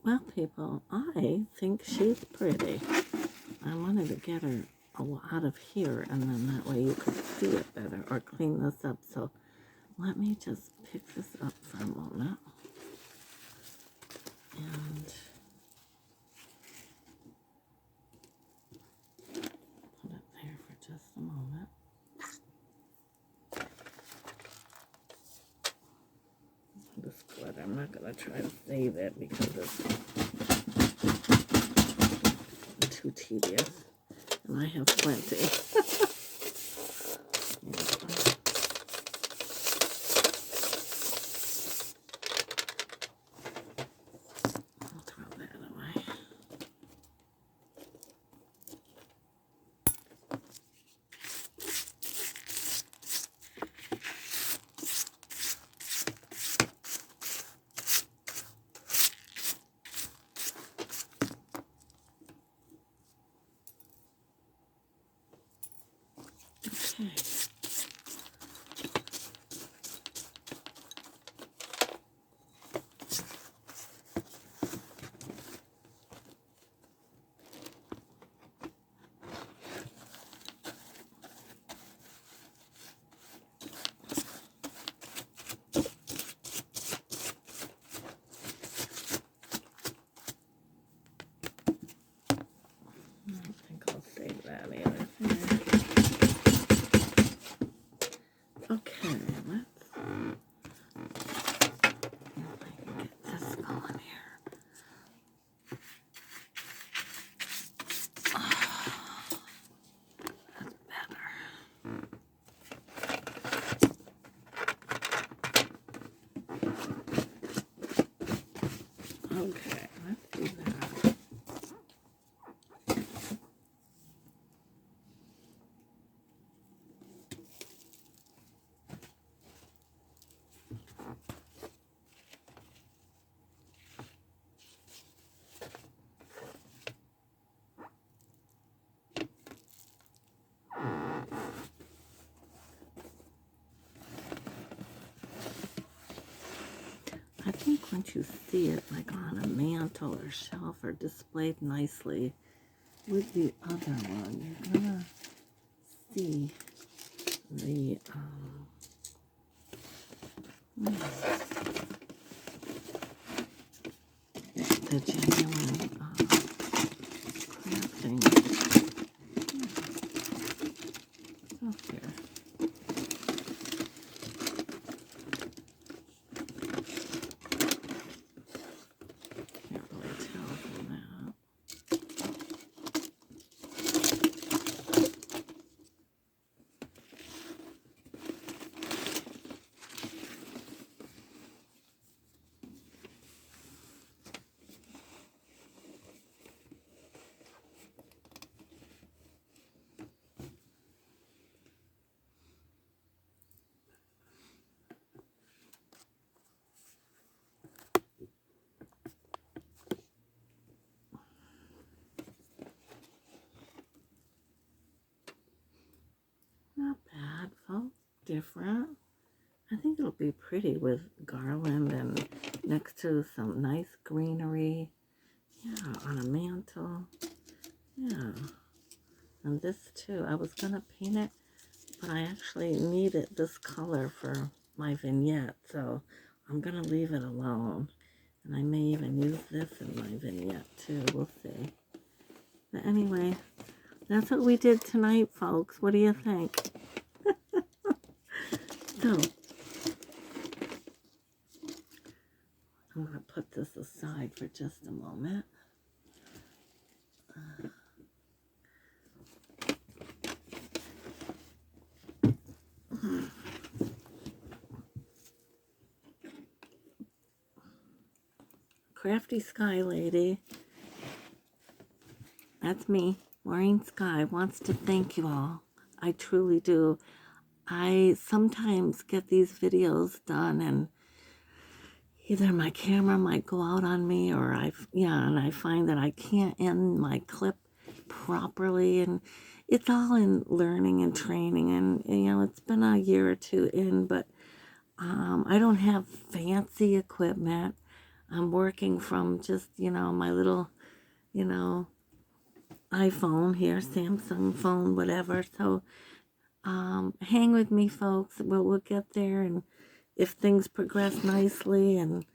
Well, people, I think she's pretty. I wanted to get her a lot out of here, and then that way you could see it better, or clean this up. So let me just pick this up for a moment. And put it there for just a moment. This glitter, I'm not going to try to save it because it's too tedious. And I have plenty. I'll throw that away. Okay. I think I'll save that either. Okay, let's see if I can get this going here. That's better. Okay, let's do that. I think once you see it like on a mantle or shelf or displayed nicely with the other one, you're gonna see the genuine crafting stuff here. Can't really tell from that. Not bad, folks. Different. I think it'll be pretty with garland and next to some nice greenery. Yeah, on a mantle. Yeah. And this too. I was going to paint it, but I actually needed this color for my vignette, so I'm going to leave it alone. And I may even use this in my vignette too. We'll see. But anyway, that's what we did tonight, folks. What do you think? So, I'm going to put this aside for just a moment. Crafty Sky Lady, that's me. Maureen Sky wants to thank you all. I truly do. I sometimes get these videos done and either my camera might go out on me or and I find that I can't end my clip properly, and it's all in learning and training, and it's been a year or two in, but I don't have fancy equipment. I'm working from just, my little, you know, iPhone here, Samsung phone, whatever. So hang with me, folks. We'll get there, and if things progress nicely and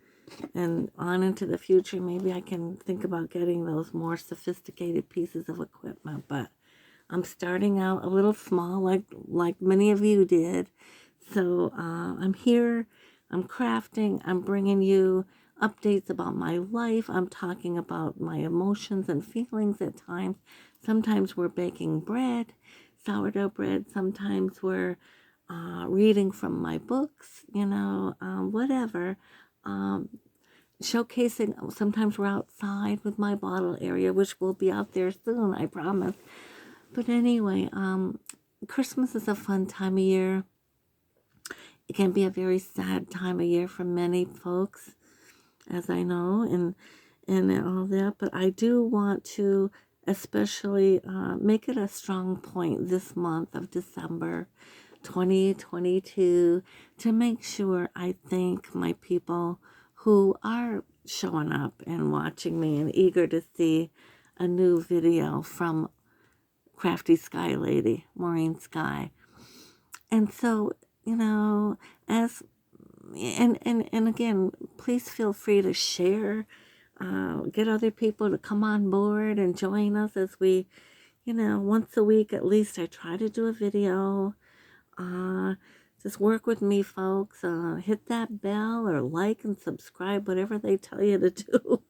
on into the future, maybe I can think about getting those more sophisticated pieces of equipment. But I'm starting out a little small, like many of you did. So I'm here. I'm crafting. I'm bringing you updates about my life. I'm talking about my emotions and feelings at times. Sometimes we're baking bread, sourdough bread. Sometimes we're reading from my books, whatever. Um, Showcasing, sometimes we're outside with my bottle area, which will be out there soon, I promise. But anyway, Christmas is a fun time of year. It can be a very sad time of year for many folks, as I know, and all that. But I do want to especially make it a strong point this month of December 2022 to make sure I thank my people who are showing up and watching me and eager to see a new video from Crafty Sky Lady, Maureen Sky. And so, as and again, please feel free to share, get other people to come on board and join us as we, once a week at least, I try to do a video. Just work with me, folks. Hit that bell or like and subscribe, whatever they tell you to do,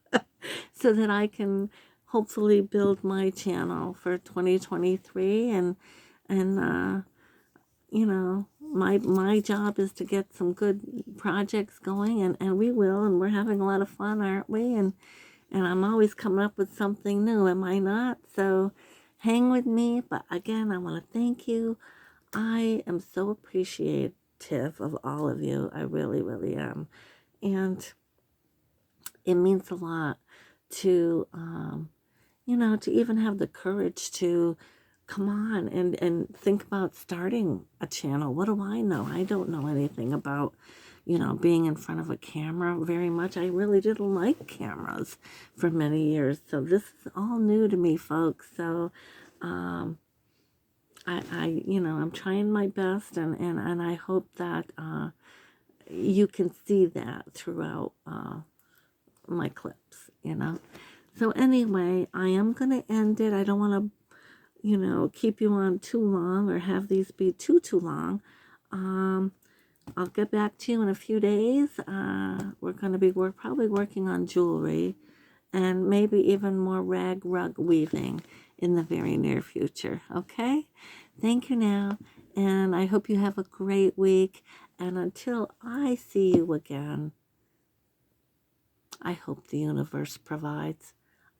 so that I can hopefully build my channel for 2023 and my job is to get some good projects going, and we will, and we're having a lot of fun, aren't we? And I'm always coming up with something new, am I not? So hang with me. But again, I want to thank you. I am so appreciative of all of you. I really, really am. And it means a lot to to even have the courage to come on and think about starting a channel. What do I know? I don't know anything about, being in front of a camera very much. I really didn't like cameras for many years. So this is all new to me, folks. So I'm trying my best, and I hope that you can see that throughout my clips. So anyway, I am going to end it. I don't want to, keep you on too long or have these be too long. I'll get back to you in a few days. We're probably working on jewelry and maybe even more rug weaving in the very near future. Okay? Thank you now. And I hope you have a great week. And until I see you again, I hope the universe provides.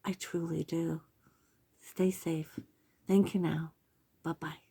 I truly do. Stay safe. Thank you now. Bye-bye.